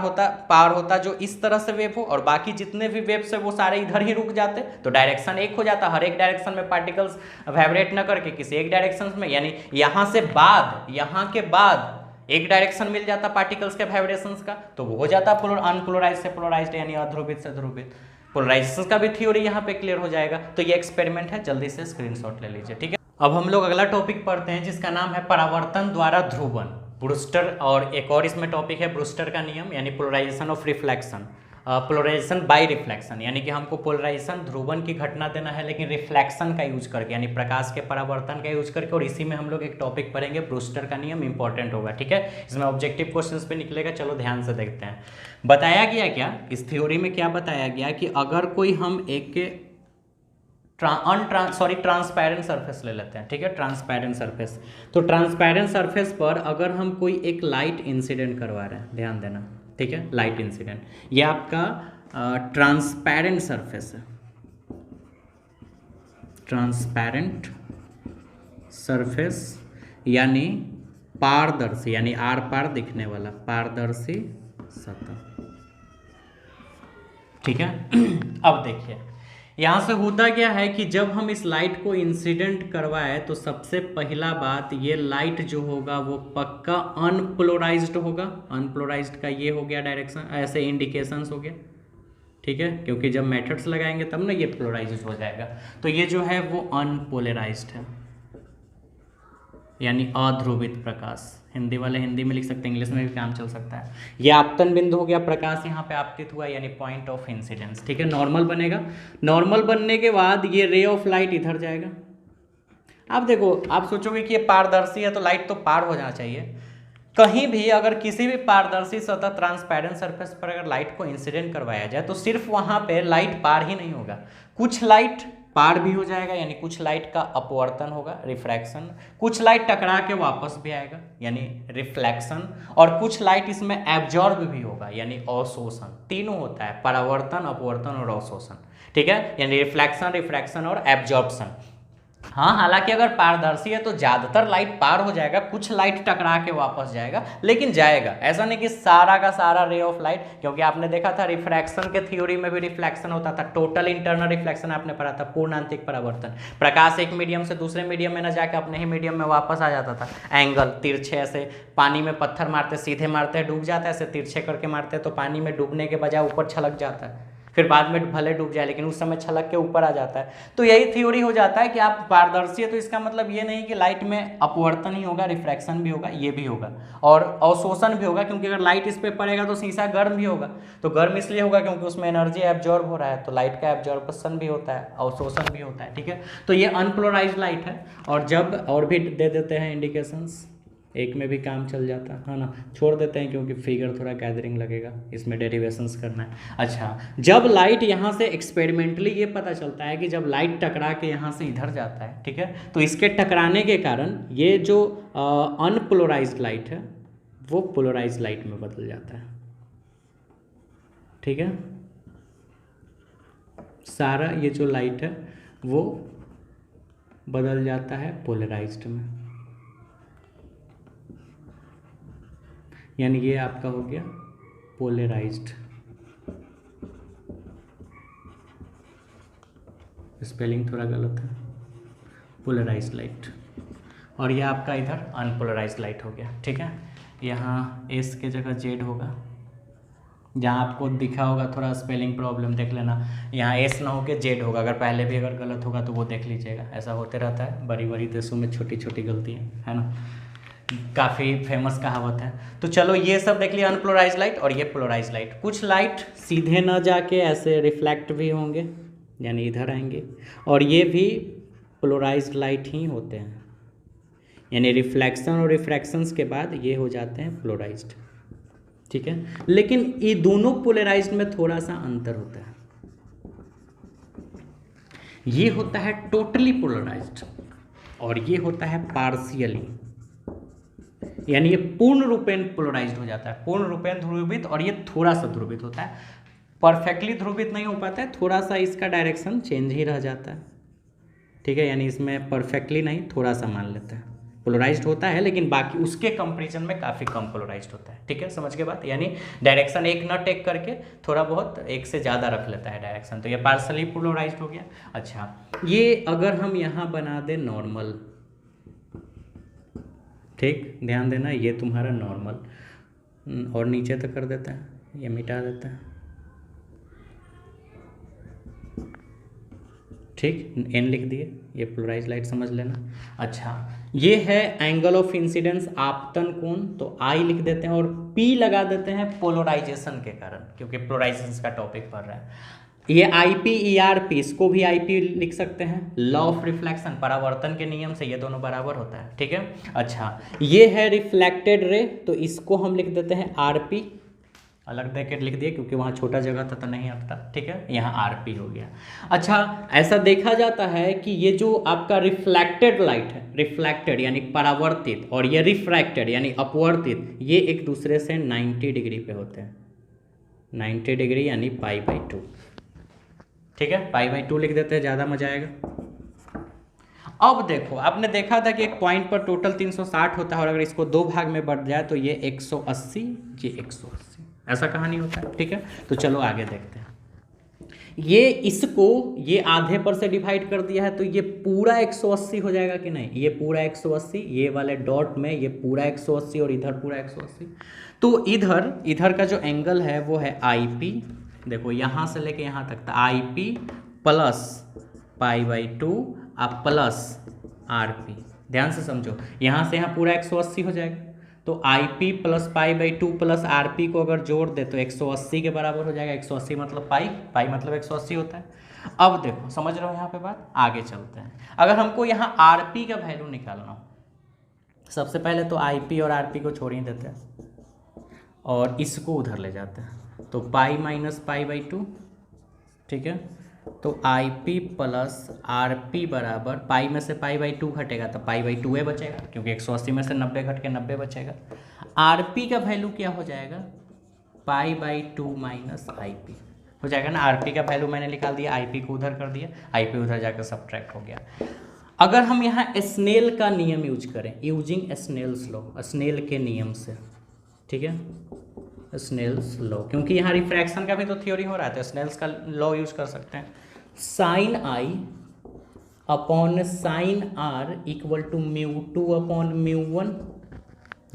होता जो इस तरह से वेव हो, और बाकी जितने भी वेव्स है वो सारे इधर ही रुक जाते, तो डायरेक्शन एक हो जाता। हर एक डायरेक्शन में पार्टिकल्स वाइब्रेट न करके किसी एक डायरेक्शन में, यानी यहाँ के बाद एक डायरेक्शन मिल जाता पार्टिकल्स के वाइब्रेशंस का, तो वो हो जाता अनपोलराइज्ड से पोलराइज्ड यानी अध्रुवित से ध्रुवित। पोलराइजेशन का भी थ्योरी यहाँ पे क्लियर हो जाएगा। तो ये एक्सपेरिमेंट है, जल्दी से स्क्रीनशॉट ले लीजिए, ठीक है। अब हम लोग अगला टॉपिक पढ़ते हैं जिसका नाम है परावर्तन द्वारा ध्रुवन, ब्रूस्टर, और एक और इसमें टॉपिक है ब्रूस्टर का नियम यानी polarization of reflection. Polarization by reflection, यानी कि हमको पोलराइजेशन ध्रुवन की घटना देना है लेकिन रिफ्लेक्शन का यूज करके, यानी प्रकाश के परावर्तन का यूज करके। और इसी में हम लोग एक टॉपिक पढ़ेंगे, ब्रूस्टर का नियम, इंपॉर्टेंट होगा, ठीक है। इसमें ऑब्जेक्टिव क्वेश्चंस पे निकलेगा, चलो ध्यान से देखते हैं। बताया गया क्या इस थ्योरी में, क्या बताया गया कि अगर कोई हम एक ट्रांसपेरेंट सरफेस ले लेते हैं, ठीक है, ट्रांसपेरेंट सरफेस। तो ट्रांसपेरेंट सरफेस पर अगर हम कोई एक लाइट इंसिडेंट करवा रहे हैं, ध्यान देना, ठीक है, लाइट इंसिडेंट, ये आपका ट्रांसपेरेंट सरफेस है, ट्रांसपेरेंट सरफेस यानी पारदर्शी, यानी आर पार दिखने वाला पारदर्शी सतह, ठीक है। अब देखिए यहाँ से होता क्या है कि जब हम इस लाइट को इंसिडेंट करवाए तो सबसे पहला बात, ये लाइट जो होगा वो पक्का अनपोलराइज्ड होगा। अनपोलराइज्ड का ये हो गया डायरेक्शन, ऐसे इंडिकेशंस हो गया, ठीक है, क्योंकि जब मेथड्स लगाएंगे तब ना ये पोलराइज्ड हो जाएगा। तो ये जो है वो अनपोलराइज्ड है, यानी अध्रुवित प्रकाश। हिंदी वाले हिंदी में लिख सकते हैं, इंग्लिश में भी काम चल सकता है। ये आपतन बिंदु हो गया, प्रकाश यहाँ पे आपतित हुआ, यानी पॉइंट ऑफ इंसिडेंस, ठीक है। नॉर्मल बनेगा, नॉर्मल बनने के बाद ये रे ऑफ लाइट इधर जाएगा। आप देखो, आप सोचोगे कि ये पारदर्शी है तो लाइट तो पार हो जाना चाहिए। कहीं भी अगर किसी भी पारदर्शी सतह ट्रांसपेरेंट सरफेस पर अगर लाइट को इंसिडेंट करवाया जाए तो सिर्फ वहाँ पे लाइट पार ही नहीं होगा, कुछ लाइट पार भी हो जाएगा, यानी कुछ लाइट का अपवर्तन होगा, रिफ्रैक्शन, कुछ लाइट टकरा के वापस भी आएगा, यानी रिफ्लेक्शन, और कुछ लाइट इसमें एब्जॉर्ब भी होगा, यानी अवशोषण। तीनों होता है, परावर्तन, अपवर्तन और अवशोषण, ठीक है, यानी रिफ्लेक्शन, रिफ्रैक्शन और एब्जॉर्प्शन। हाँ, हालांकि अगर पारदर्शी है तो ज़्यादातर लाइट पार हो जाएगा, कुछ लाइट टकरा के वापस जाएगा, लेकिन जाएगा। ऐसा नहीं कि सारा का सारा रे ऑफ लाइट, क्योंकि आपने देखा था रिफ्रैक्शन के थ्योरी में भी रिफ्लेक्शन होता था, टोटल इंटरनल रिफ्लेक्शन आपने पढ़ा था, पूर्ण आंतरिक परावर्तन। प्रकाश एक मीडियम से दूसरे मीडियम में न जाकर अपने ही मीडियम में वापस आ जाता था। एंगल तिरछे, ऐसे पानी में पत्थर मारते, सीधे मारते हैं डूब जाता है, ऐसे तिरछे करके मारते हैं तो पानी में डूबने के बजाय ऊपर छलक जाता है, फिर बाद में भले डूब जाए लेकिन उस समय छलक के ऊपर आ जाता है। तो यही थ्योरी हो जाता है कि आप पारदर्शी है तो इसका मतलब ये नहीं कि लाइट में अपवर्तन ही होगा, रिफ्रैक्शन भी होगा, ये भी होगा, और अवशोषण भी होगा, क्योंकि अगर लाइट इस पर पड़ेगा तो शीशा गर्म भी होगा। तो गर्म इसलिए होगा क्योंकि उसमें एनर्जी एब्जॉर्ब हो रहा है, तो लाइट का एब्जॉर्प्शन भी होता है, अवशोषण भी होता है, ठीक है। तो ये अनपोलराइज्ड लाइट है। और जब और भी दे देते हैं इंडिकेशंस, एक में भी काम चल जाता है ना, छोड़ देते हैं क्योंकि फिगर थोड़ा गैदरिंग लगेगा, इसमें डेरिवेशंस करना है। अच्छा, जब लाइट यहाँ से एक्सपेरिमेंटली ये पता चलता है कि जब लाइट टकरा के यहाँ से इधर जाता है, ठीक है, तो इसके टकराने के कारण ये जो अनपोलराइज्ड लाइट है वो पोलराइज्ड लाइट में बदल जाता है, ठीक है। सारा ये जो लाइट है वो बदल जाता है पोलराइज्ड में, यानी ये आपका हो गया पोलराइज्ड। स्पेलिंग थोड़ा गलत है, पोलराइज्ड लाइट। और ये आपका इधर अनपोलराइज्ड लाइट हो गया, ठीक है। यहाँ एस के जगह जेड होगा, जहाँ आपको दिखा होगा थोड़ा स्पेलिंग प्रॉब्लम देख लेना, यहाँ एस ना होकर जेड होगा। अगर पहले भी अगर गलत होगा तो वो देख लीजिएगा, ऐसा होते रहता है, बड़ी बड़ी देशों में छोटी छोटी गलतियाँ, है ना, काफ़ी फेमस कहावत है। तो चलो ये सब देख लिया, अनपोलराइज्ड लाइट और ये पोलराइज्ड लाइट। कुछ लाइट सीधे न जाके ऐसे रिफ्लेक्ट भी होंगे, यानी इधर आएंगे, और ये भी पोलराइज्ड लाइट ही होते हैं, यानी रिफ्लेक्शन और रिफ्रैक्शंस के बाद ये हो जाते हैं पोलराइज्ड, ठीक है। लेकिन ये दोनों पोलराइज्ड में थोड़ा सा अंतर होता है, ये होता है टोटली पोलराइज्ड और ये होता है पार्शियली, यानी ये पूर्ण रूपेण पोलराइज्ड हो जाता है, पूर्ण रूपेण ध्रुवित, और ये थोड़ा सा ध्रुवित होता है, परफेक्टली ध्रुवित नहीं हो पाता है, थोड़ा सा इसका डायरेक्शन चेंज ही रह जाता है, ठीक है। यानी इसमें परफेक्टली नहीं, थोड़ा सा मान लेते हैं पोलराइज्ड होता है, लेकिन बाकी उसके कंपेरिजन में काफ़ी कम पोलराइज्ड होता है, ठीक है, समझ के बात। यानी डायरेक्शन एक न टेक करके थोड़ा बहुत एक से ज़्यादा रख लेता है डायरेक्शन, तो ये पार्शली पोलराइज्ड हो गया। अच्छा, ये अगर हम यहाँ बना दें नॉर्मल, ठीक, ध्यान देना, ये तुम्हारा नॉर्मल, और नीचे तक कर देता है, ये मिटा देता है, ठीक, एन लिख दिए, ये पोलराइज्ड लाइट समझ लेना। अच्छा, ये है एंगल ऑफ इंसिडेंस, आपतन कोण, तो आई लिख देते हैं, और P लगा देते हैं पोलराइजेशन के कारण, क्योंकि पोलराइजेशन का टॉपिक पढ़ रहे हैं। ये IPERP, इसको भी IP लिख सकते हैं, लॉ ऑफ रिफ्लेक्शन, परावर्तन के नियम से ये दोनों बराबर होता है, ठीक है। अच्छा, ये है रिफ्लेक्टेड रे, तो इसको हम लिख देते हैं RP, अलग ब्रैकेट लिख दिए क्योंकि वहाँ छोटा जगह था तो नहीं आता, ठीक है। यहाँ RP हो गया। अच्छा, ऐसा देखा जाता है कि ये जो आपका रिफ्लेक्टेड लाइट है, रिफ्लेक्टेड यानी परावर्तित, और ये रिफ्रैक्टेड यानी अपवर्तित, ये एक दूसरे से 90 डिग्री पे होते हैं। 90 डिग्री यानी π/2, ठीक है। π/2 लिख देते हैं, ज़्यादा मजा आएगा। अब देखो, आपने देखा था कि एक पॉइंट पर टोटल 360 होता है, और अगर इसको दो भाग में बढ़ जाए तो ये 180, ये 180, ऐसा कहानी होता है, ठीक है। तो चलो आगे देखते हैं। ये इसको ये आधे पर से डिवाइड कर दिया है, तो ये पूरा 180 हो जाएगा कि नहीं? ये पूरा 180, ये वाले डॉट में ये पूरा 180 और इधर पूरा 180। तो इधर का जो एंगल है वो है IP, देखो यहाँ से लेके यहाँ तक था, IP प्लस π/2 अब प्लस RP। ध्यान से समझो, यहाँ से यहाँ पूरा 180 हो जाएगा, तो IP प्लस π/2 प्लस RP को अगर जोड़ दे तो 180 के बराबर हो जाएगा। 180 मतलब पाई मतलब 180 होता है। अब देखो, समझ रहे हो यहाँ पे बात? आगे चलते हैं। अगर हमको यहाँ RP का वैल्यू निकालना हो, सबसे पहले तो IP और RP को छोड़ ही देते हैं और इसको उधर ले जाते हैं, तो पाई माइनस π/2, ठीक है। तो IP प्लस RP बराबर, पाई में से π/2 घटेगा तो π/2 बचेगा, क्योंकि 180 में से 90 घट के 90 बचेगा। RP का वैल्यू क्या हो जाएगा? π/2 माइनस IP हो जाएगा ना। RP का वैल्यू मैंने निकाल दिया, IP को उधर कर दिया, IP उधर जाकर सब्ट्रैक्ट हो गया। अगर हम यहाँ स्नेल का नियम यूज करें, यूजिंग स्नेल्स लॉ, स्नेल के नियम से, ठीक है, स्नेल्स लॉ, क्योंकि यहाँ रिफ्रैक्शन का भी तो थ्योरी हो रहा है, तो स्नेल्स का लॉ यूज कर सकते हैं। Sine I upon sine R equal to μ2 upon μ1,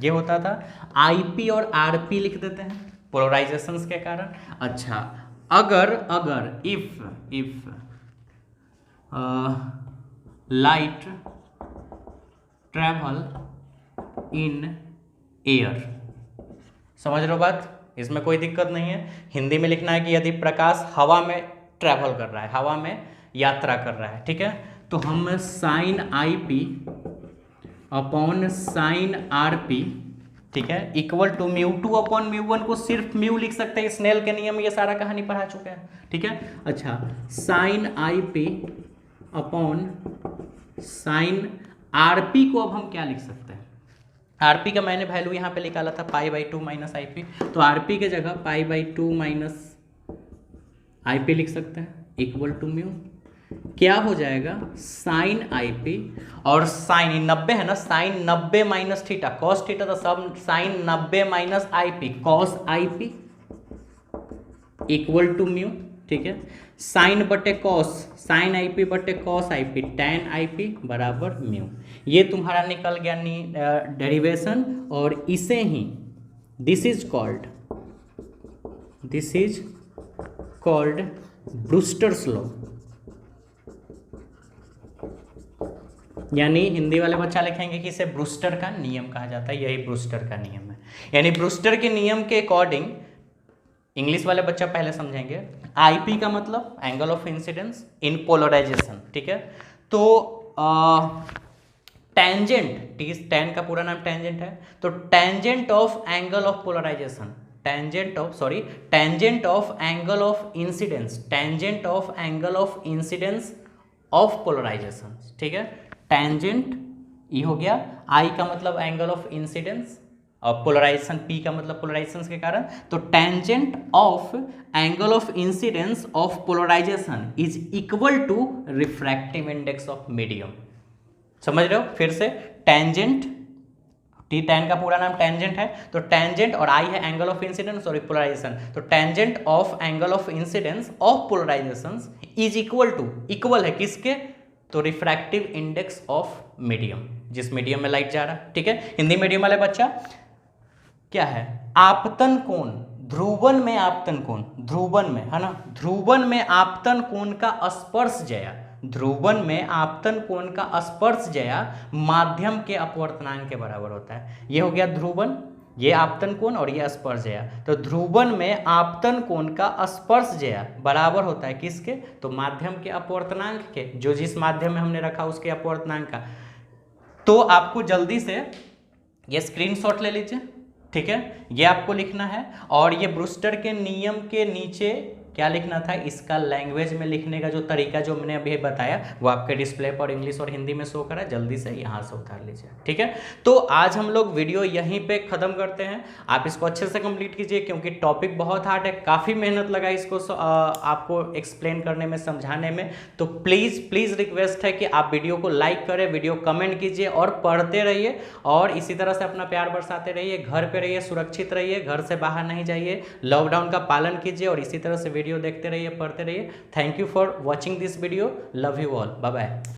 ये होता था। IP और RP लिख देते हैं पोलराइजेशंस के कारण। अच्छा, अगर if light travel in air, समझ रहे हो बात? इसमें कोई दिक्कत नहीं है। हिंदी में लिखना है कि यदि प्रकाश हवा में ट्रैवल कर रहा है, हवा में यात्रा कर रहा है, ठीक है, तो हम sine IP upon sine RP, ठीक है, इक्वल टू μ2 अपॉन μ1 को सिर्फ म्यू लिख सकते हैं। स्नेल के नियम ये सारा कहानी पढ़ा चुके हैं, ठीक है। अच्छा, sine IP upon sine RP को अब हम क्या लिख सकते हैं? RP का मैंने वैल्यू यहाँ पे निकाला था π/2 माइनस IP, तो RP के जगह π/2 माइनस IP लिख सकते हैं, इक्वल टू म्यू। क्या हो जाएगा? साइन IP और साइन 90 है ना, sine 90 minus theta, cos theta, तो सब sine 90 minus IP, cos IP equal to mu, ठीक है। साइन बटे कॉस, साइन IP बटे कॉस IP, टैन IP बराबर म्यू। ये तुम्हारा निकल गया डेरिवेशन, और इसे ही this is called Brewster's law, यानी हिंदी वाले बच्चा लिखेंगे कि इसे ब्रूस्टर का नियम कहा जाता है। यही ब्रूस्टर का नियम है, यानी ब्रूस्टर के नियम के अकॉर्डिंग, इंग्लिश वाले बच्चा पहले समझेंगे। IP का मतलब angle of incidence in polarization, ठीक है। तो टेंजेंट, टैन का पूरा नाम टेंजेंट है, तो tangent of angle of polarization, tangent of angle of incidence of polarization, ठीक है। टेंजेंट ये हो गया, I का मतलब एंगल ऑफ इंसिडेंस और पोलराइजेशन, P का मतलब पोलराइजेशन के कारण, तो tangent of angle of incidence of polarization is equal to refractive index of medium. समझ रहे हो? फिर से, टेंजेंट, टैन का पूरा नाम टेंजेंट है, तो टेंजेंट और I है एंगल ऑफ इंसिडेंस और पोलराइजेशन, तो tangent of angle of incidence of polarization is equal है किसके? तो रिफ्रैक्टिव इंडेक्स ऑफ मीडियम, जिस मीडियम में लाइट जा रहा है, ठीक है। हिंदी मीडियम वाले बच्चा क्या है? आपतन कोण, ध्रुवन में आपतन कोण, ध्रुवन में है ना, ध्रुवन में आपतन कोण का स्पर्श जया, ध्रुवन में आपतन कोण का स्पर्श जया माध्यम के अपवर्तनांक के बराबर होता है। ये हो गया ध्रुवन, ये आपतन कोण और ये स्पर्श ज्या। तो ध्रुवन में आपतन कोण का स्पर्श ज्या बराबर होता है किसके, तो माध्यम के अपवर्तनांक के, जो जिस माध्यम में हमने रखा उसके अपवर्तनांक का। तो आपको जल्दी से ये स्क्रीनशॉट ले लीजिए, ठीक है, ये आपको लिखना है। और ये ब्रूस्टर के नियम के नीचे क्या लिखना था, इसका लैंग्वेज में लिखने का जो तरीका जो मैंने अभी बताया वो आपके डिस्प्ले पर इंग्लिश और हिंदी में शो करा, जल्दी से यहाँ से उतार लीजिए, ठीक है। तो आज हम लोग वीडियो यहीं पे ख़त्म करते हैं। आप इसको अच्छे से कंप्लीट कीजिए क्योंकि टॉपिक बहुत हार्ड है, काफ़ी मेहनत लगा इसको आपको एक्सप्लेन करने में, समझाने में। तो प्लीज़ रिक्वेस्ट है कि आप वीडियो को लाइक करें, वीडियो कमेंट कीजिए और पढ़ते रहिए, और इसी तरह से अपना प्यार बरसाते रहिए। घर पे रहिए, सुरक्षित रहिए, घर से बाहर नहीं जाइए, लॉकडाउन का पालन कीजिए और इसी तरह से वीडियो देखते रहिए, पढ़ते रहिए। Thank you for watching this video, love you all, bye bye.